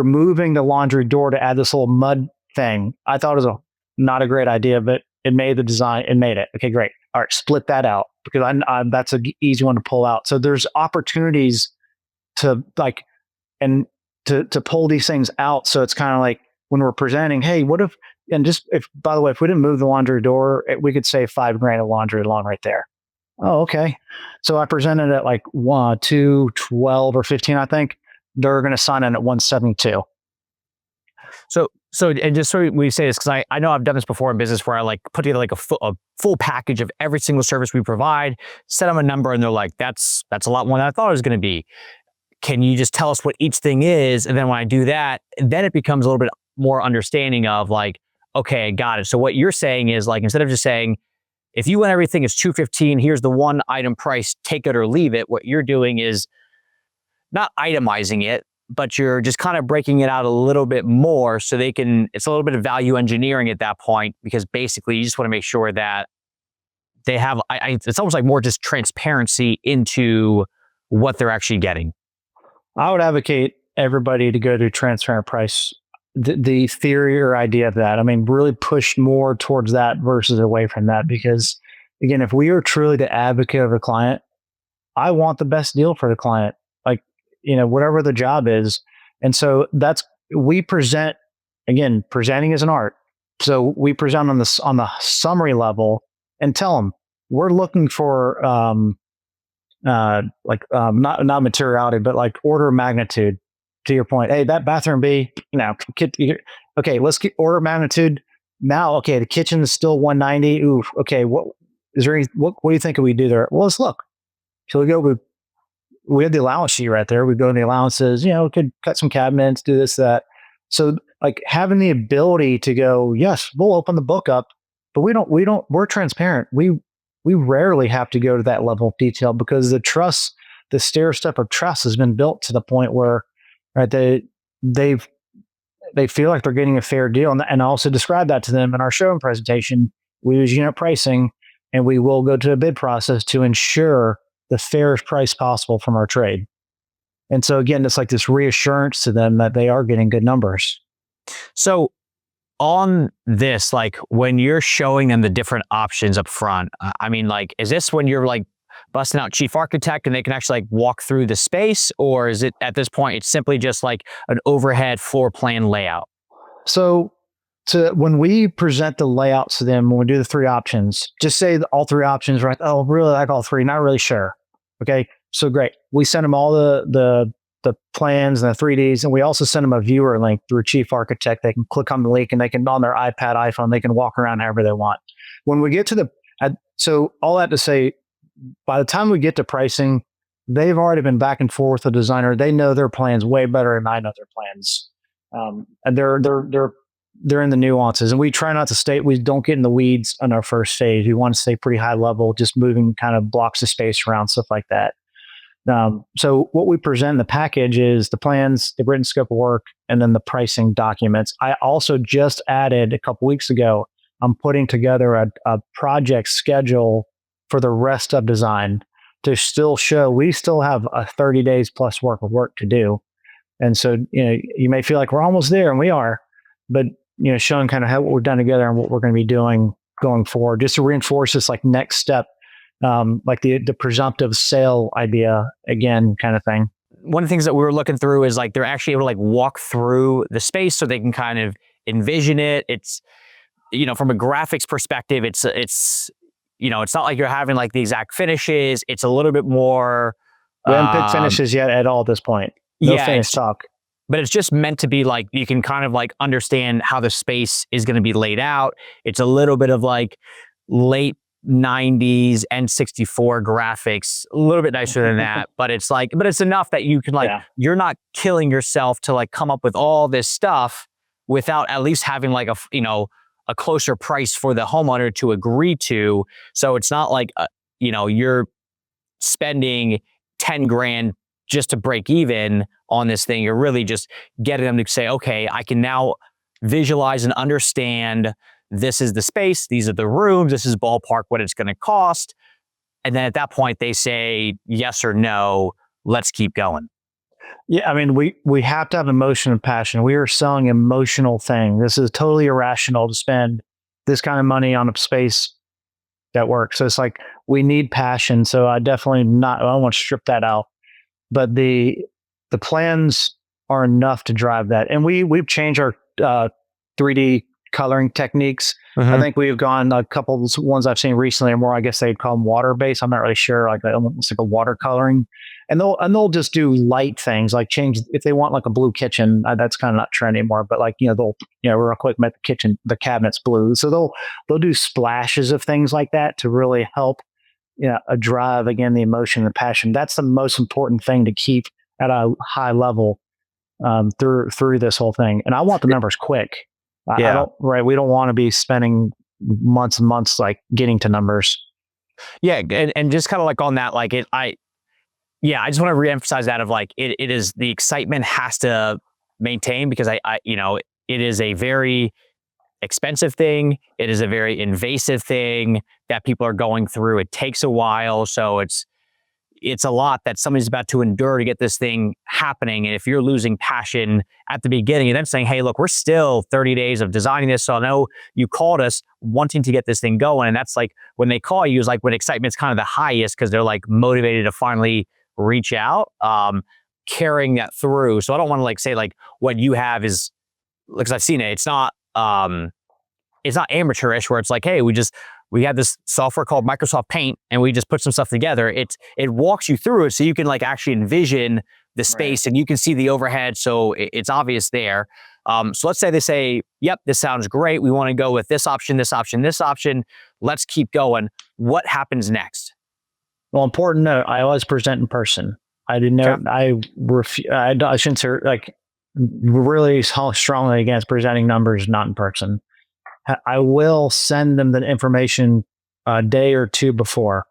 moving the laundry door to add this little mud thing. I thought it was not a great idea, but it made the design. It made it. Okay, great. All right, split that out because that's an easy one to pull out. So there's opportunities to to pull these things out. So it's kind of like when we're presenting, hey, by the way, if we didn't move the laundry door, we could save $5,000 of laundry alone right there. Oh, okay. So I presented at like 1, 2, 12 or 15, I think. They're going to sign in at 172. So, and just so we say this, because I know I've done this before in business where I like put together like a full package of every single service we provide, set them a number, and they're like, that's a lot more than I thought it was going to be. Can you just tell us what each thing is? And then when I do that, then it becomes a little bit more understanding of like, okay, I got it. So what you're saying is like, instead of just saying, if you want everything is $215, here's the one item price, take it or leave it. What you're doing is not itemizing it, but you're just kind of breaking it out a little bit more so it's a little bit of value engineering at that point, because basically you just want to make sure that they have, it's almost like more just transparency into what they're actually getting. I would advocate everybody to go to transparent price. The theory or idea of that, I mean, really push more towards that versus away from that. Because again, if we are truly the advocate of the client, I want the best deal for the client, like, whatever the job is. And so presenting is an art. So we present on the summary level and tell them we're looking for, not materiality, but like order of magnitude. To your point, hey, that bathroom B, okay, let's get order of magnitude. Now, okay, the kitchen is still 190. Ooh, okay, what do you think we do there? Well, let's look. So we have the allowance sheet right there. We go to the allowances, we could cut some cabinets, do this, that. So like having the ability to go, yes, we'll open the book up, but we're transparent. We rarely have to go to that level of detail because the stair step of trust has been built to the point where, right, they feel like they're getting a fair deal. And I also describe that to them in our showroom presentation. We use unit pricing, and we will go to a bid process to ensure the fairest price possible from our trade. And so again, it's like this reassurance to them that they are getting good numbers. So on this, like when you're showing them the different options up front, I mean, like, is this when you're like busting out chief architect and they can actually like walk through the space? Or is it at this point, it's simply just like an overhead floor plan layout? So when we present the layouts to them, when we do the 3 options, just say all 3 options, right? Oh, really like all 3? Not really sure. Okay, so great. We send them all the plans and the 3Ds, and we also send them a viewer link through Chief Architect. They can click on the link, and they can, on their iPad, iPhone, they can walk around however they want. When we get to so all that to say, by the time we get to pricing, they've already been back and forth with the designer. They know their plans way better than I know their plans, and they're in the nuances. And we try not to we don't get in the weeds on our first stage. We want to stay pretty high level, just moving kind of blocks of space around, stuff like that. So what we present in the package is the plans, the written scope of work, and then the pricing documents. I also just added a couple weeks ago, I'm putting together a project schedule for the rest of design to still show we still have a 30 days plus worth of work to do. And so, you may feel like we're almost there, and we are, but showing kind of what we've done together and what we're going to be doing going forward, just to reinforce this like next step, like the presumptive sale idea again, kind of thing. One of the things that we were looking through is like they're actually able to like walk through the space so they can kind of envision it. from a graphics perspective, it's it's not like you're having like the exact finishes. It's a little bit more. We haven't picked finishes yet at all at this point. No finish talk. But it's just meant to be like, you can kind of like understand how the space is going to be laid out. It's a little bit of like late 90s N64 graphics, a little bit nicer than that, but it's enough that you can you're not killing yourself to like come up with all this stuff without at least having like a closer price for the homeowner to agree to. So it's not like, you're spending 10 grand just to break even on this thing. You're really just getting them to say, okay, I can now visualize and understand this is the space, these are the rooms, this is ballpark what it's going to cost. And then at that point they say yes or no, let's keep going. Yeah, I mean, we have to have emotion and passion. We are selling an emotional thing. This is totally irrational to spend this kind of money on a space that works. So it's like, we need passion. So I don't want to strip that out. But the plans are enough to drive that. And we've changed our 3D coloring techniques. I think we've gone a couple of ones I've seen recently are more, I guess they'd call them water-based. I'm not really sure, like almost like a watercoloring. And they'll just do light things, like change if they want like a blue kitchen. That's kind of not trend anymore, but like they'll real quick make the cabinets blue. So they'll do splashes of things like that to really help drive again the emotion and passion. That's the most important thing to keep at a high level through this whole thing. And I want the numbers quick. We don't want to be spending months and months like getting to numbers. Yeah, and just kind of like on that, like I just want to reemphasize that of like it is the excitement has to maintain, because I it is a very expensive thing. It is a very invasive thing that people are going through. It takes a while, so it's a lot that somebody's about to endure to get this thing happening. And if you're losing passion at the beginning and then saying, hey, look, we're still 30 days of designing this. So I know you called us wanting to get this thing going. And that's like when they call you is like when excitement's kind of the highest, because they're like motivated to finally reach out, carrying that through. So I don't want to like say like what you have is, because I've seen it, it's not amateurish where it's like, hey, we have this software called Microsoft Paint and we just put some stuff together. It walks you through it so you can like actually envision the space and you can see the overhead. So it's obvious there. So let's say they say, yep, this sounds great. We want to go with this option, this option, this option. Let's keep going. What happens next? Well, important note, I always present in person. I didn't know, I shouldn't say like really strongly against presenting numbers not in person. I will send them the information a day or two before,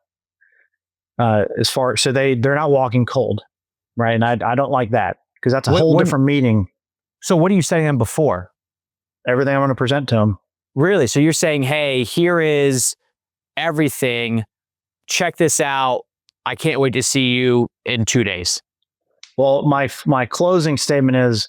so they're not walking cold, right? And I don't like that, because that's a whole different meeting. So what are you sending them before? Everything I'm going to present to them. Really? So you're saying, hey, here is everything. Check this out. I can't wait to see you in 2 days. Well, my closing statement is,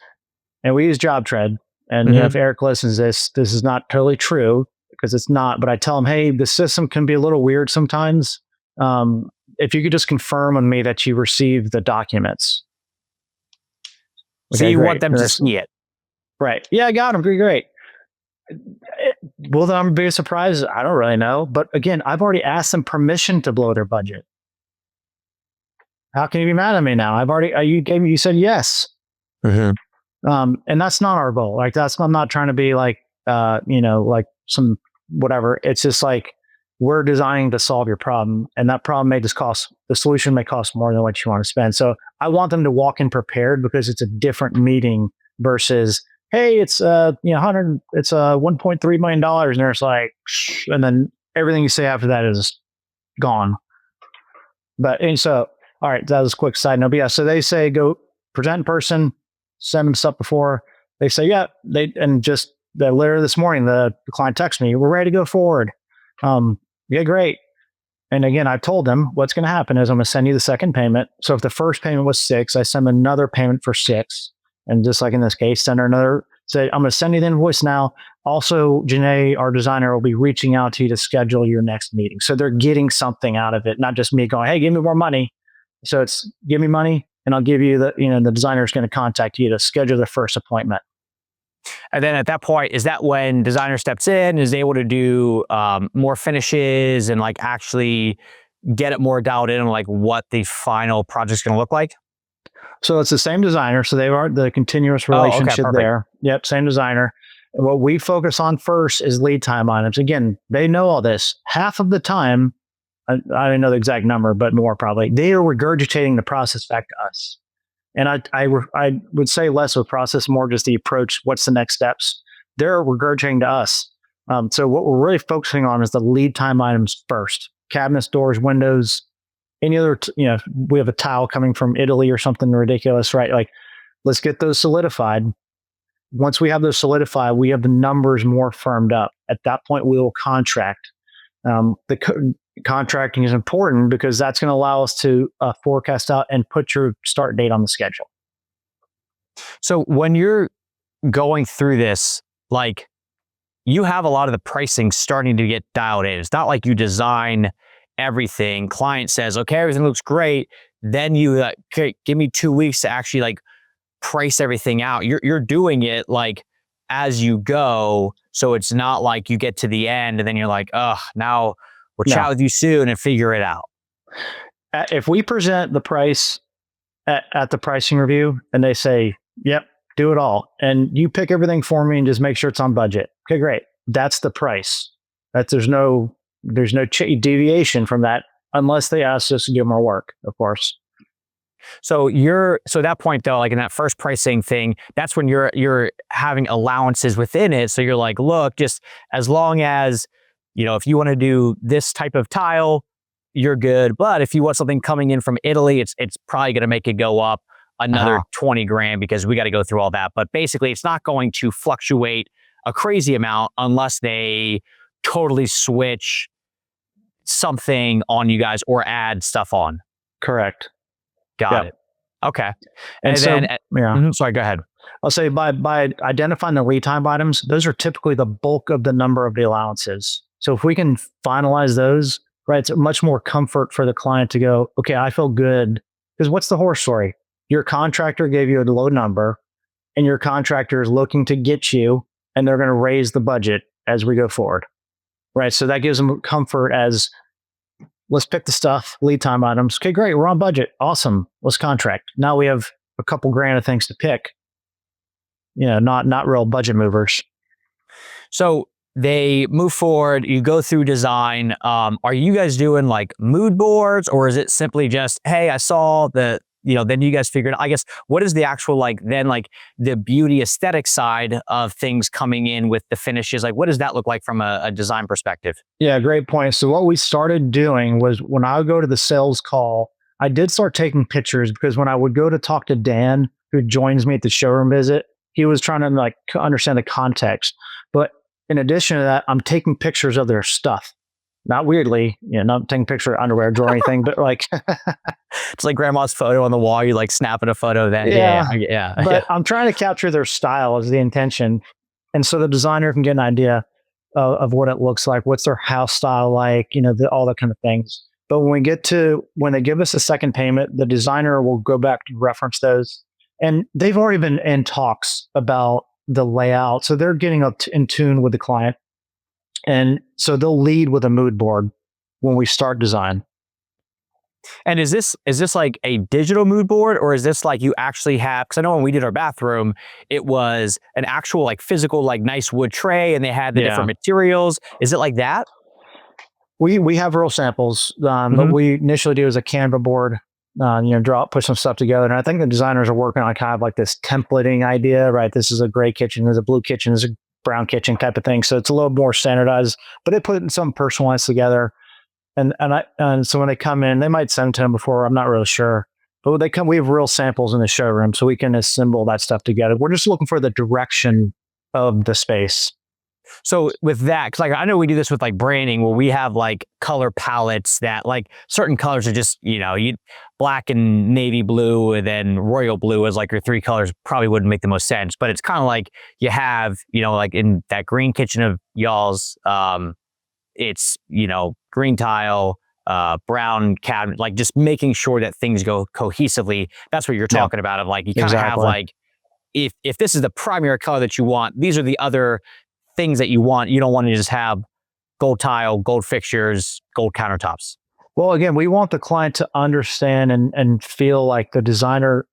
and we use JobTread. And if Eric listens to this is not totally true, because it's not, but I tell him, hey, the system can be a little weird sometimes. If you could just confirm with me that you received the documents. So you want them to see it. Right. Yeah, I got them. Great. Will the number be a surprise? I don't really know. But again, I've already asked them permission to blow their budget. How can you be mad at me now? You said yes. And that's not our goal. Like I'm not trying to be like, like some whatever. It's just like, we're designing to solve your problem, and that problem the solution may cost more than what you want to spend. So I want them to walk in prepared, because it's a different meeting versus, hey, it's $1.3 million. And there's like, and then everything you say after that is gone. And so, all right, that was a quick side note. But yeah, so they say, go present in person, send them stuff before. They say, yeah, later this morning, the client texts me, we're ready to go forward. Yeah, great. And again, I told them what's going to happen is I'm going to send you the second payment. So if the first payment was 6, I send another payment for 6. And just like in this case, send her another, say, I'm going to send you the invoice now. Also, Janae, our designer, will be reaching out to you to schedule your next meeting. So they're getting something out of it, not just me going, hey, give me more money. So it's give me money and I'll give you the designer is going to contact you to schedule the first appointment. And then at that point, is that when designer steps in, is able to do more finishes and like actually get it more dialed in on like what the final project's going to look like? So it's the same designer. So they are the continuous Oh, okay, relationship perfect. there. Yep, same designer. And what we focus on first is lead time items. Again, they know all this. Half of the time, I don't know the exact number, but more probably, they are regurgitating the process back to us. And I would say less of process, more just the approach. What's the next steps? They're regurgitating to us. So what we're really focusing on is the lead time items first: cabinets, doors, windows, any other. We have a tile coming from Italy or something ridiculous, right? Like, let's get those solidified. Once we have those solidified, we have the numbers more firmed up. At that point, we will contract. Contracting is important because that's going to allow us to forecast out and put your start date on the schedule. So when you're going through this, like you have a lot of the pricing starting to get dialed in. It's not like you design everything. Client says, okay, everything looks great. Then you okay, give me 2 weeks to actually like price everything out. You're doing it like as you go. So it's not like you get to the end and then you're like, oh, now we'll chat with you soon and figure it out. If we present the price at the pricing review and they say, yep, do it all, and you pick everything for me and just make sure it's on budget. Okay, great. That's the price. There's no deviation from that unless they ask us to do more work, of course. So at that point though, like in that first pricing thing, that's when you're having allowances within it. So you're like, look, just as long as, if you want to do this type of tile, you're good. But if you want something coming in from Italy, it's probably going to make it go up another 20 grand because we got to go through all that. But basically it's not going to fluctuate a crazy amount unless they totally switch something on you guys or add stuff on. Correct. Got it. Okay. And so, then, sorry, go ahead. I'll say by identifying the lead time items, those are typically the bulk of the number of the allowances. So if we can finalize those, right, it's much more comfort for the client to go, okay, I feel good. Because what's the horror story? Your contractor gave you a low number and your contractor is looking to get you and they're going to raise the budget as we go forward, right? So that gives them comfort as, let's pick the stuff, lead time items. Okay, great. We're on budget. Awesome. Let's contract. Now we have a couple grand of things to pick. Not real budget movers. So they move forward. You go through design. Are you guys doing like mood boards or is it simply just, hey, I saw the, then you guys figured, I guess, what is the actual then the beauty aesthetic side of things coming in with the finishes? Like, what does that look like from a design perspective? Yeah, great point. So what we started doing was when I would go to the sales call, I did start taking pictures because when I would go to talk to Dan, who joins me at the showroom visit, he was trying to understand the context. But in addition to that, I'm taking pictures of their stuff. Not weirdly, not taking a picture of underwear drawer or anything, but like it's like grandma's photo on the wall. You like snapping a photo then. Yeah. But I'm trying to capture their style is the intention. And so the designer can get an idea of what it looks like. What's their house style like, all that kind of things. But when they give us a second payment, the designer will go back to reference those. And they've already been in talks about the layout. So they're getting up in tune with the client. And so they'll lead with a mood board when we start design. And is this like a digital mood board or is this like you actually have, because I know when we did our bathroom, it was an actual like physical, like nice wood tray and they had the different materials. Is it like that? We have real samples. What we initially do is a Canva board, put some stuff together. And I think the designers are working on kind of like this templating idea, right? This is a gray kitchen, there's a blue kitchen, there's a brown kitchen type of thing. So it's a little more standardized, but they put some personalized together. And so when they come in, they might send to them before, I'm not really sure. But when they come, we have real samples in the showroom so we can assemble that stuff together. We're just looking for the direction of the space. So with that, because I know we do this with like branding where we have like color palettes that like certain colors are just, black and navy blue and then royal blue as like your three colors probably wouldn't make the most sense. But it's kind of like you have, like in that green kitchen of y'all's, it's, green tile, brown cabinet, like just making sure that things go cohesively. That's what you're talking about of like, you kind of have like, if this is the primary color that you want, these are the other things that you want. You don't want to just have gold tile, gold fixtures, gold countertops. Well, again, we want the client to understand and feel like the designer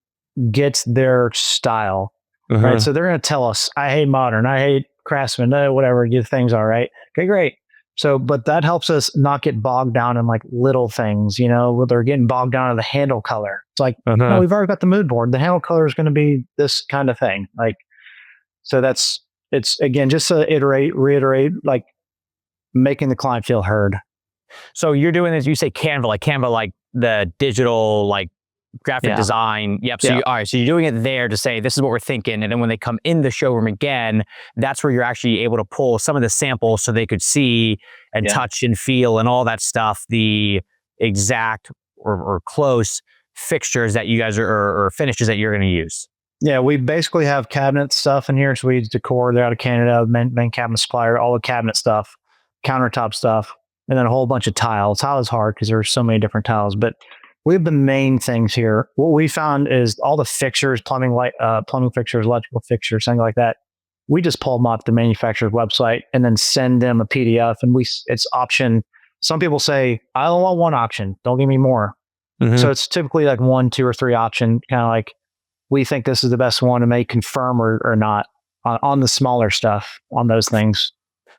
gets their style, right? So they're going to tell us, I hate modern, I hate craftsman, whatever, your things are right. Okay, great. So, but that helps us not get bogged down in like little things, where they're getting bogged down in the handle color. It's like, no, we've already got the mood board. The handle color is going to be this kind of thing. Like, so it's again, just to reiterate, like making the client feel heard. So you're doing this, you say Canva, like the digital, like graphic design. Yep. So all right. So you're doing it there to say, this is what we're thinking. And then when they come in the showroom again, that's where you're actually able to pull some of the samples so they could see and touch and feel and all that stuff, the exact or close fixtures that you guys or finishes that you're going to use. Yeah, we basically have cabinet stuff in here. So we use Decor. They're out of Canada, main cabinet supplier, all the cabinet stuff, countertop stuff, and then a whole bunch of tiles. Tile is hard because there's so many different tiles, but we have the main things here. What we found is all the fixtures, plumbing fixtures, electrical fixtures, something like that. We just pull them off the manufacturer's website and then send them a PDF, and it's option. Some people say, I don't want one option. Don't give me more. So it's typically like 1, 2, or 3 option, kind of like, we think this is the best one, and may confirm or not on the smaller stuff on those things.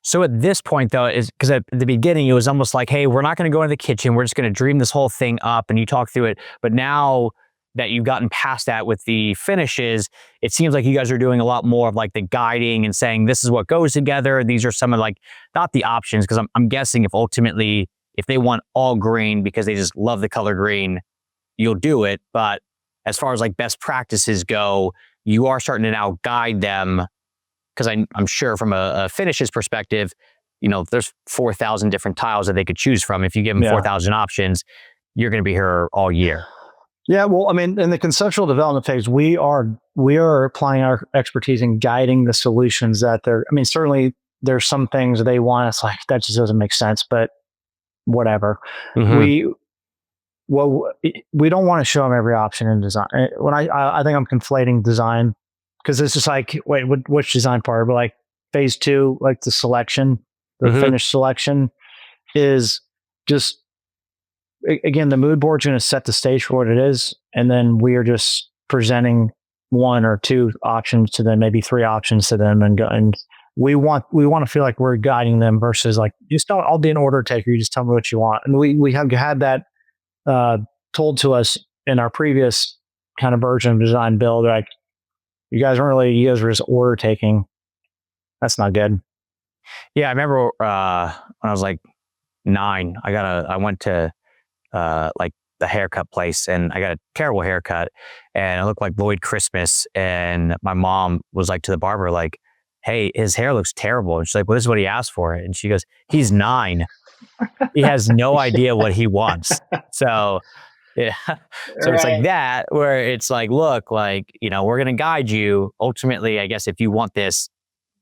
So at this point, though, is because at the beginning, it was almost like, hey, we're not going to go into the kitchen. We're just going to dream this whole thing up, and you talk through it. But now that you've gotten past that with the finishes, it seems like you guys are doing a lot more of like the guiding and saying, this is what goes together. These are some of like, not the options, because I'm guessing if they want all green because they just love the color green, you'll do it. But as far as like best practices go, you are starting to now guide them, because I'm sure from a finishes perspective, there's 4,000 different tiles that they could choose from. If you give them 4,000 options, you're going to be here all year. Yeah, well, I mean, in the conceptual development phase, we are applying our expertise in guiding the solutions that certainly there's some things they want. It's like, that just doesn't make sense, but whatever. We don't want to show them every option in design. When I think I'm conflating design, because it's just like, wait, which design part? But like phase 2, like the selection, the finished selection is just, again, the mood board's going to set the stage for what it is. And then we are just presenting 1 or 2 options to them, maybe 3 options to them. And we want to feel like we're guiding them versus like, I'll be an order taker. You just tell me what you want. And we have had that told to us in our previous kind of version of design build. Like, you guys were just order taking. That's not good. Yeah, I remember when I was like 9, I went to like the haircut place, and I got a terrible haircut, and I looked like Lloyd Christmas. And my mom was like to the barber, like, hey, his hair looks terrible. And she's like, well, this is what he asked for. And she goes, he's 9. He has no idea what he wants. So yeah. So it's like that, where it's like, look, like, we're going to guide you. Ultimately, I guess if you want this,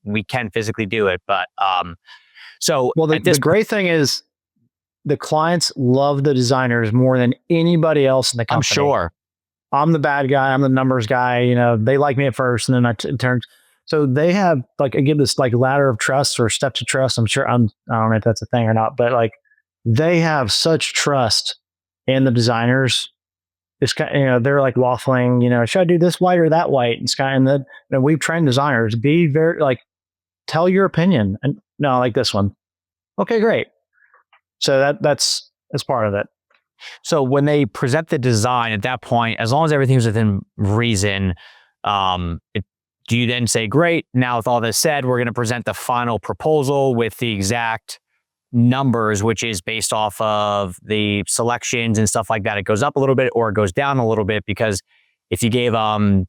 we can physically do it. But the great thing is the clients love the designers more than anybody else in the company. I'm sure. I'm the bad guy. I'm the numbers guy. They like me at first, and then it turns. So they have, like, again, this like ladder of trust or step to trust. I don't know if that's a thing or not, but like, they have such trust in the designers. It's kind of, they're like waffling, should I do this white or that white? And we've trained designers, be very like, tell your opinion. And no, I like this one. Okay, great. So that's part of it. So when they present the design at that point, as long as everything's within reason, do you then say, great, now with all this said, we're going to present the final proposal with the exact numbers, which is based off of the selections and stuff like that? It goes up a little bit or it goes down a little bit, because if you gave 10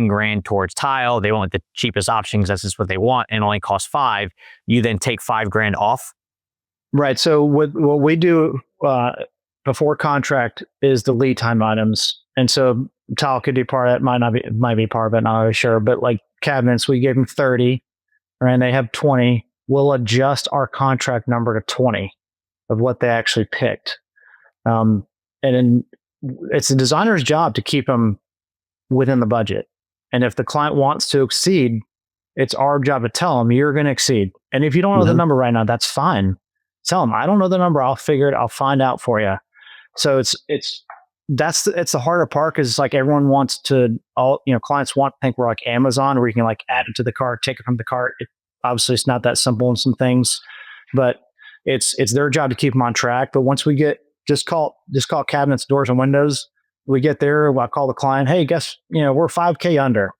grand towards tile, they want the cheapest option because that's just what they want, and only costs 5, you then take 5 grand off. Right. So what we do before contract is the lead time items. And so tile could be part of that, might be part of it, not really sure. But like cabinets, we gave them 30, right, and they have 20. We'll adjust our contract number to 20 of what they actually picked. And then it's the designer's job to keep them within the budget. And if the client wants to exceed, it's our job to tell them you're going to exceed. And if you don't know the number right now, that's fine. Tell them I don't know the number. I'll figure it. I'll find out for you. So it's the harder part because it's like everyone wants to clients want to think we're like Amazon where you can like add it to the cart, take it from the cart. Obviously it's not that simple in some things, but it's their job to keep them on track. But once we get just call cabinets, doors, and windows, we get there. I call the client, hey, guess we're $5K under.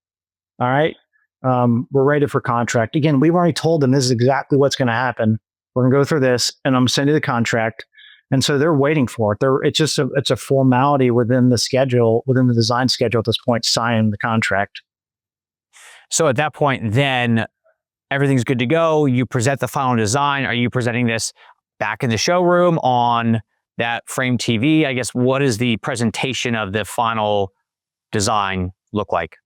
All right, we're ready for contract. Again, we've already told them this is exactly what's going to happen. We're going to go through this, and I'm sending the contract. And so they're waiting for it. It's a formality within the schedule, within the design schedule at this point, signing the contract. So at that point, then everything's good to go. You present the final design. Are you presenting this back in the showroom on that frame TV? I guess, what is the presentation of the final design look like?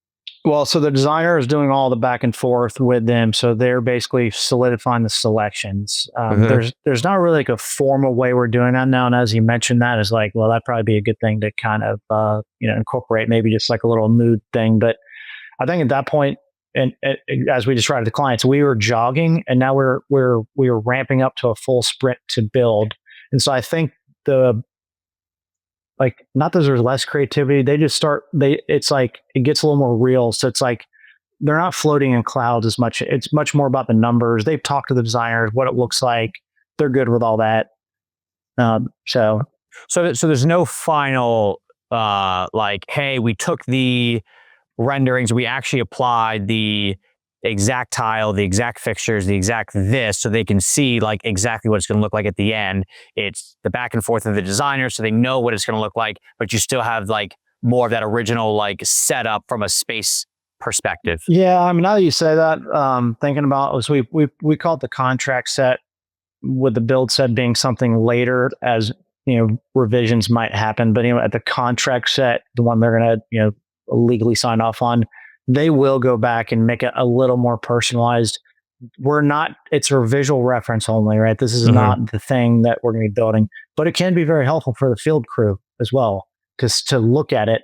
Well, so the designer is doing all the back and forth with them. So they're basically solidifying the selections. There's not really like a formal way we're doing that now. And as you mentioned, that is like, well, that'd probably be a good thing to kind of, incorporate, maybe just like a little mood thing. But I think at that point, and as we described to the clients, we were jogging and now we were ramping up to a full sprint to build. And so I think not that there's less creativity, it's like it gets a little more real. So it's like they're not floating in clouds as much. It's much more about the numbers. They've talked to the designers, what it looks like. They're good with all that. So there's no final hey, we took the renderings, we actually applied the exact tile, the exact fixtures, the exact this, so they can see like exactly what it's going to look like at the end. It's the back and forth of the designer, so they know what it's going to look like, but you still have like more of that original like setup from a space perspective. Yeah, I mean, now that you say that, thinking about was we call it the contract set, with the build set being something later as revisions might happen. But at the contract set, the one they're going to legally sign off on, they will go back and make it a little more personalized. It's a visual reference only, right? This is not the thing that we're going to be building, but it can be very helpful for the field crew as well, because to look at it,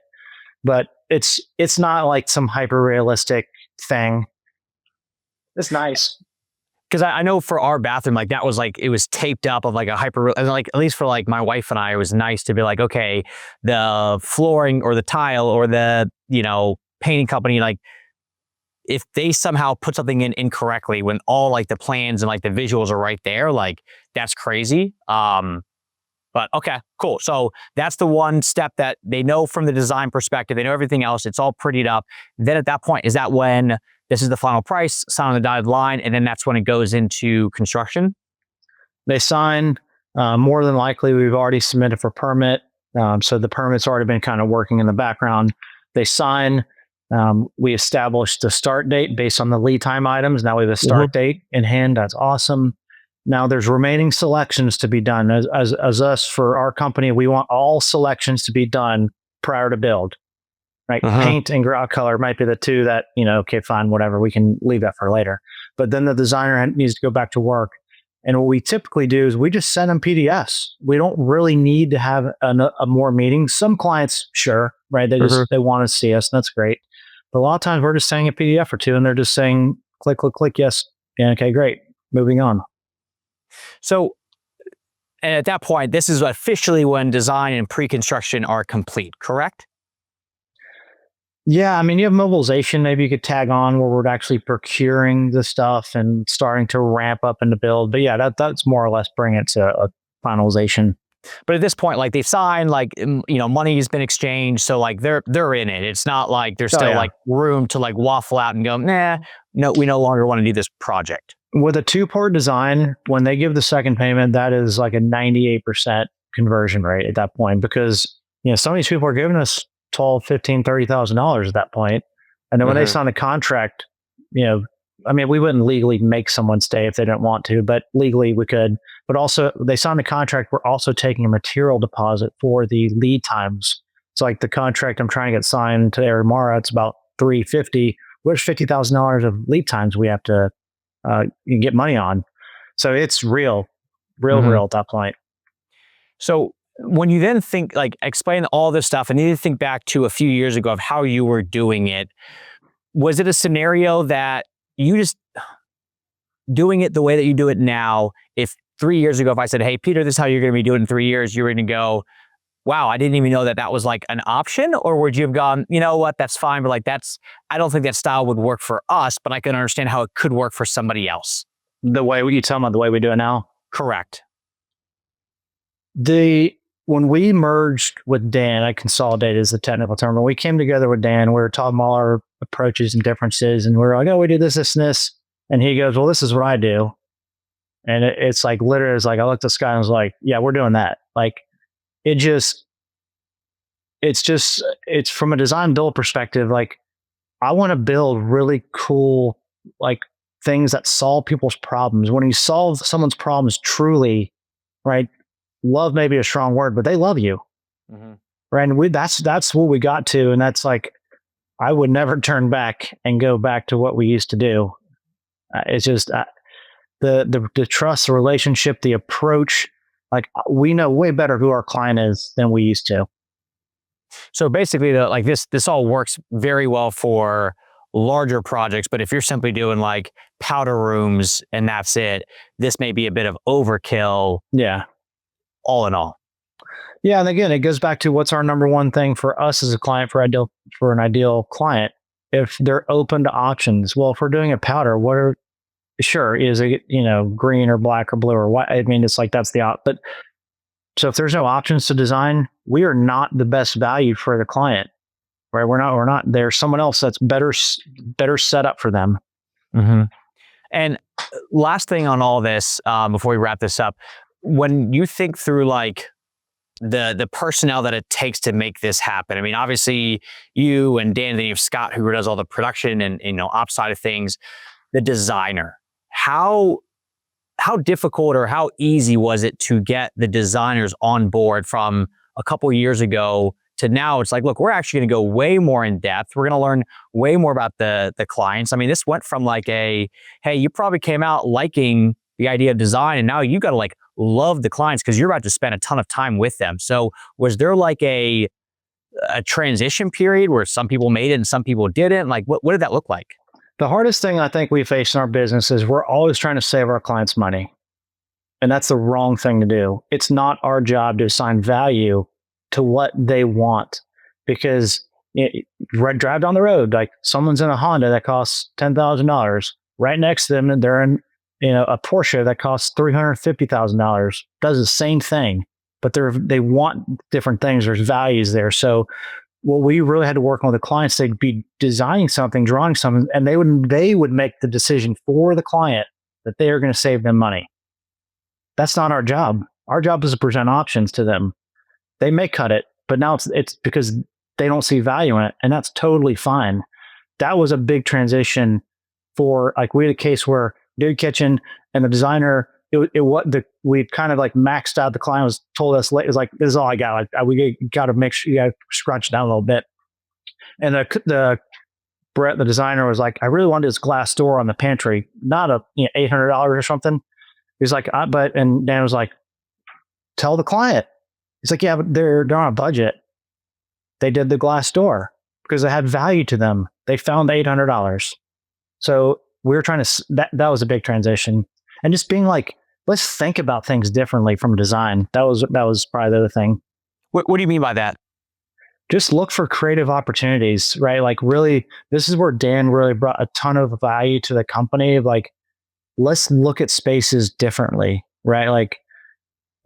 but it's not like some hyper realistic thing. It's nice. Because I know for our bathroom, like that was like, it was taped up of like a hyper, like at least for like my wife and I, it was nice to be like, okay, the flooring or the tile or the, painting company, like if they somehow put something in incorrectly when all like the plans and like the visuals are right there, like that's crazy. But okay, cool. So that's the one step that they know from the design perspective. They know everything else. It's all prettied up. Then at that point, is that when this is the final price, sign on the dotted line, and then that's when it goes into construction? They sign. More than likely, we've already submitted for permit. So the permit's already been kind of working in the background. They sign. We established the start date based on the lead time items. Now we have a start date in hand. That's awesome. Now there's remaining selections to be done. As us, for our company, we want all selections to be done prior to build. Right? Paint and grout color might be the two that, okay, fine, whatever. We can leave that for later. But then the designer needs to go back to work. And what we typically do is we just send them PDFs. We don't really need to have a more meetings. Some clients, sure, right? They want to see us, and that's great. But a lot of times we're just sending a PDF or two, and they're just saying, click, click, click, yes. Yeah, okay, great. Moving on. So, and at that point, this is officially when design and pre-construction are complete, correct? Yeah, I mean, you have mobilization. Maybe you could tag on where we're actually procuring the stuff and starting to ramp up into build. But yeah, that's more or less bring it to a finalization. But at this point, like they've signed, like money has been exchanged, so like they're in it. It's not like there's still like room to like waffle out and go, nah, no, we no longer want to do this project. With a 2-part design, when they give the second payment, that is like a 98% conversion rate at that point, because some of these people are giving us $12,000, $15,000, $30,000 at that point. And then when they sign the contract, I mean, we wouldn't legally make someone stay if they didn't want to, but legally we could. But also, they sign the contract, we're also taking a material deposit for the lead times. It's like the contract I'm trying to get signed today or tomorrow, it's about $350,000. Where's $50,000 of lead times we have to get money on? So it's real at that point. So when you then think, like, explain all this stuff, and you think back to a few years ago of how you were doing it, was it a scenario that you just doing it the way that you do it now? If 3 years ago, if I said, hey, Peter, this is how you're going to be doing it in 3 years, you're going to go, wow, I didn't even know that that was like an option? Or would you have gone, you know what, that's fine, but like I don't think that style would work for us, but I can understand how it could work for somebody else. The way you tell them the way we do it now? Correct. When we merged with Dan, I consolidated is the technical term. When we came together with Dan, we were talking all our approaches and differences, and we were like, oh, we do this, this, and this. And he goes, well, this is what I do. And it's like, literally, it's like, I looked at this guy and was like, yeah, we're doing that. Like, it's from a design build perspective, like, I want to build really cool, like, things that solve people's problems. When you solve someone's problems truly, right? Love may be a strong word, but they love you. Mm-hmm. Right. And that's what we got to. And that's like, I would never turn back and go back to what we used to do. It's just the trust, the relationship, the approach. Like, we know way better who our client is than we used to. So basically, like this all works very well for larger projects. But if you're simply doing like powder rooms and that's it, this may be a bit of overkill. Yeah. All in all. Yeah. And again, it goes back to what's our number one thing for us as a client, for an ideal client. If they're open to options, well, if we're doing a powder, is it, green or black or blue or white? I mean, it's like, that's but so if there's no options to design, we are not the best value for the client, right? We're not, there's someone else that's better set up for them. Mm-hmm. And last thing on all this, before we wrap this up, when you think through like the personnel that it takes to make this happen, I mean, obviously you and Dan, then you have Scott who does all the production and ops side of things, the designer, how difficult or how easy was it to get the designers on board from a couple of years ago to now? It's like, look, we're actually going to go way more in depth. We're going to learn way more about the clients. I mean, this went from like hey, you probably came out liking the idea of design, and now you got to like love the clients because you're about to spend a ton of time with them. So was there like a transition period where some people made it and some people didn't? Like, what did that look like? The hardest thing I think we face in our business is we're always trying to save our clients money. And that's the wrong thing to do. It's not our job to assign value to what they want, because drive down the road, like someone's in a Honda that costs $10,000. Right next to them, and they're in a Porsche that costs $350,000. Does the same thing, but they want different things. There's values there. So what we really had to work on with the clients, they'd be designing something, drawing something, and they would make the decision for the client that they are going to save them money. That's not our job. Our job is to present options to them. They may cut it, but now it's because they don't see value in it, and that's totally fine. That was a big transition for, like, we had a case where Dude Kitchen and the designer, we kind of like maxed out. The client told us, it was like, this is all I got. Like, we got to make sure you got to scrunch down a little bit. And Brett, the designer, was like, I really wanted this glass door on the pantry, not a $800 or something. He's like, and Dan was like, tell the client. He's like, yeah, but they're on a budget. They did the glass door because it had value to them. They found the $800. So we were trying to, that was a big transition. And just being like, let's think about things differently from design. That was probably the other thing. What do you mean by that? Just look for creative opportunities, right? Like, really, this is where Dan really brought a ton of value to the company. Like, let's look at spaces differently, right? Like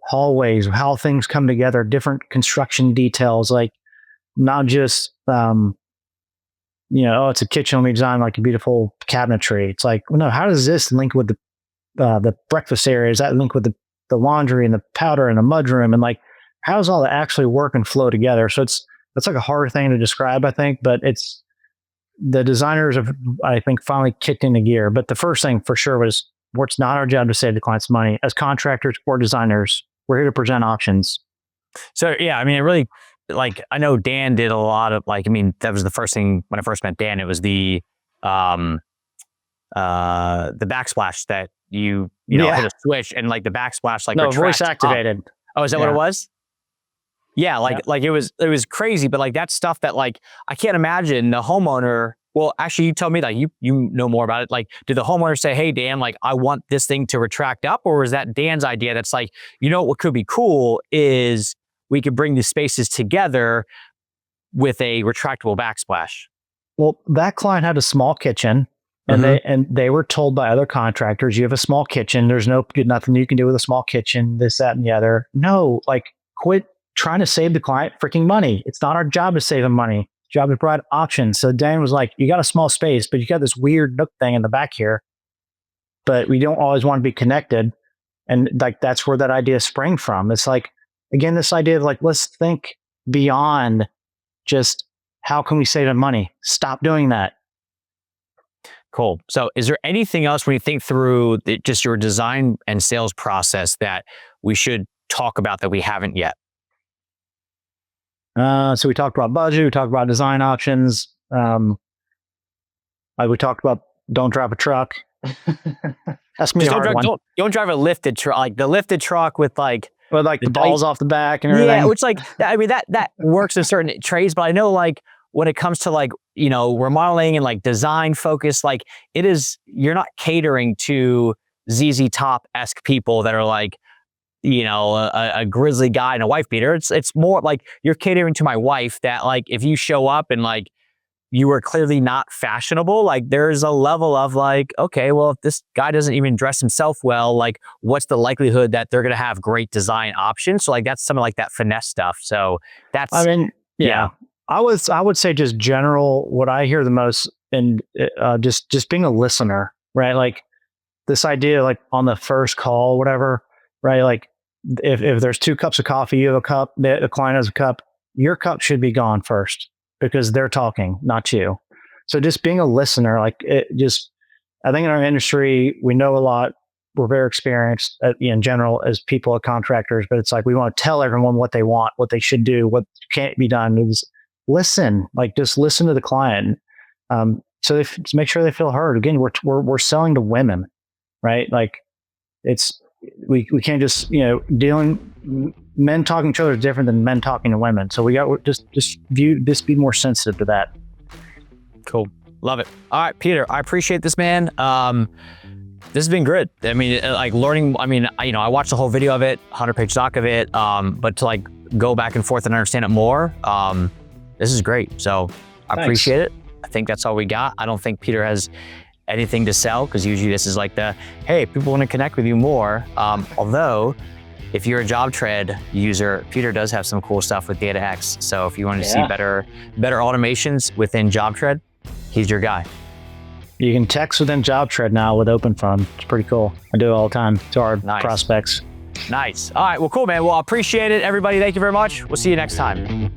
hallways, how things come together, different construction details, like not just, it's a kitchen, we design like a beautiful cabinetry. It's like, well, no, how does this link with the breakfast area? Does that link with the laundry and the powder and the mudroom? And like, how does all that actually work and flow together? So that's like a hard thing to describe, I think, but the designers have, I think, finally kicked into gear. But the first thing for sure was, it's not our job to save the clients money. As contractors or designers, we're here to present options. So, yeah, I mean, it really, like, I know Dan did a lot of, like, I mean, that was the first thing when I first met Dan. It was the backsplash that you hit a switch and like the backsplash, like, no, voice activated. Up. Oh, is that what it was? Yeah, like it was crazy, but like that's stuff that, like, I can't imagine the homeowner Well, actually, you tell me that you know more about it. Like, did the homeowner say, "Hey, Dan, like I want this thing to retract up," or was that Dan's idea? That's like, what could be cool is we could bring these spaces together with a retractable backsplash. Well, that client had a small kitchen, and they were told by other contractors, "You have a small kitchen. There's nothing you can do with a small kitchen. This, that, and the other." No, like quit trying to save the client freaking money. It's not our job to save them money. Job to provide options. So Dan was like, "You got a small space, but you got this weird nook thing in the back here, but we don't always want to be connected." And like, that's where that idea sprang from. It's like, again, this idea of like, let's think beyond just how can we save them money? Stop doing that. Cool. So is there anything else when you think through just your design and sales process that we should talk about that we haven't yet? So we talked about budget, we talked about design options. We talked about don't drive a truck. That's me. Don't drive a lifted truck, like the lifted truck with like the balls off the back and everything. Yeah, which like that works in certain trades, but I know like when it comes to like remodeling and like design focus, like you're not catering to ZZ Top-esque people that are like a grizzly guy and a wife beater. It's more like you're catering to my wife that like if you show up and like you are clearly not fashionable, like there's a level of like, okay, well, if this guy doesn't even dress himself well, like what's the likelihood that they're going to have great design options? So like that's some of like that finesse stuff. So that's, yeah. I would say just general, what I hear the most and just being a listener, right? Like this idea, like on the first call, whatever, right? Like if there's 2 cups of coffee, you have a cup, the client has a cup, your cup should be gone first because they're talking, not you. So just being a listener, like I think in our industry, we know a lot. We're very experienced in general as people, as contractors, but it's like, we want to tell everyone what they want, what they should do, what can't be done. It's listen, like just listen to the client. So to make sure they feel heard. Again, we're selling to women, right? Like we can't just, men talking to each other is different than men talking to women. So we got just be more sensitive to that. Cool. Love it. All right, Peter, I appreciate this, man. This has been good. I mean, like learning, I watched the whole video of it, 100-page doc of it, but to like go back and forth and understand it more, this is great. So I appreciate it. I think that's all we got. I don't think Peter has anything to sell because usually this is like hey, people want to connect with you more. Although if you're a JobTread user, Peter does have some cool stuff with DataX. So if you want to see better automations within JobTread, he's your guy. You can text within JobTread now with OpenPhone. It's pretty cool. I do it all the time to our prospects. Nice. All right. Well, cool, man. Well, I appreciate it. Everybody, thank you very much. We'll see you next time.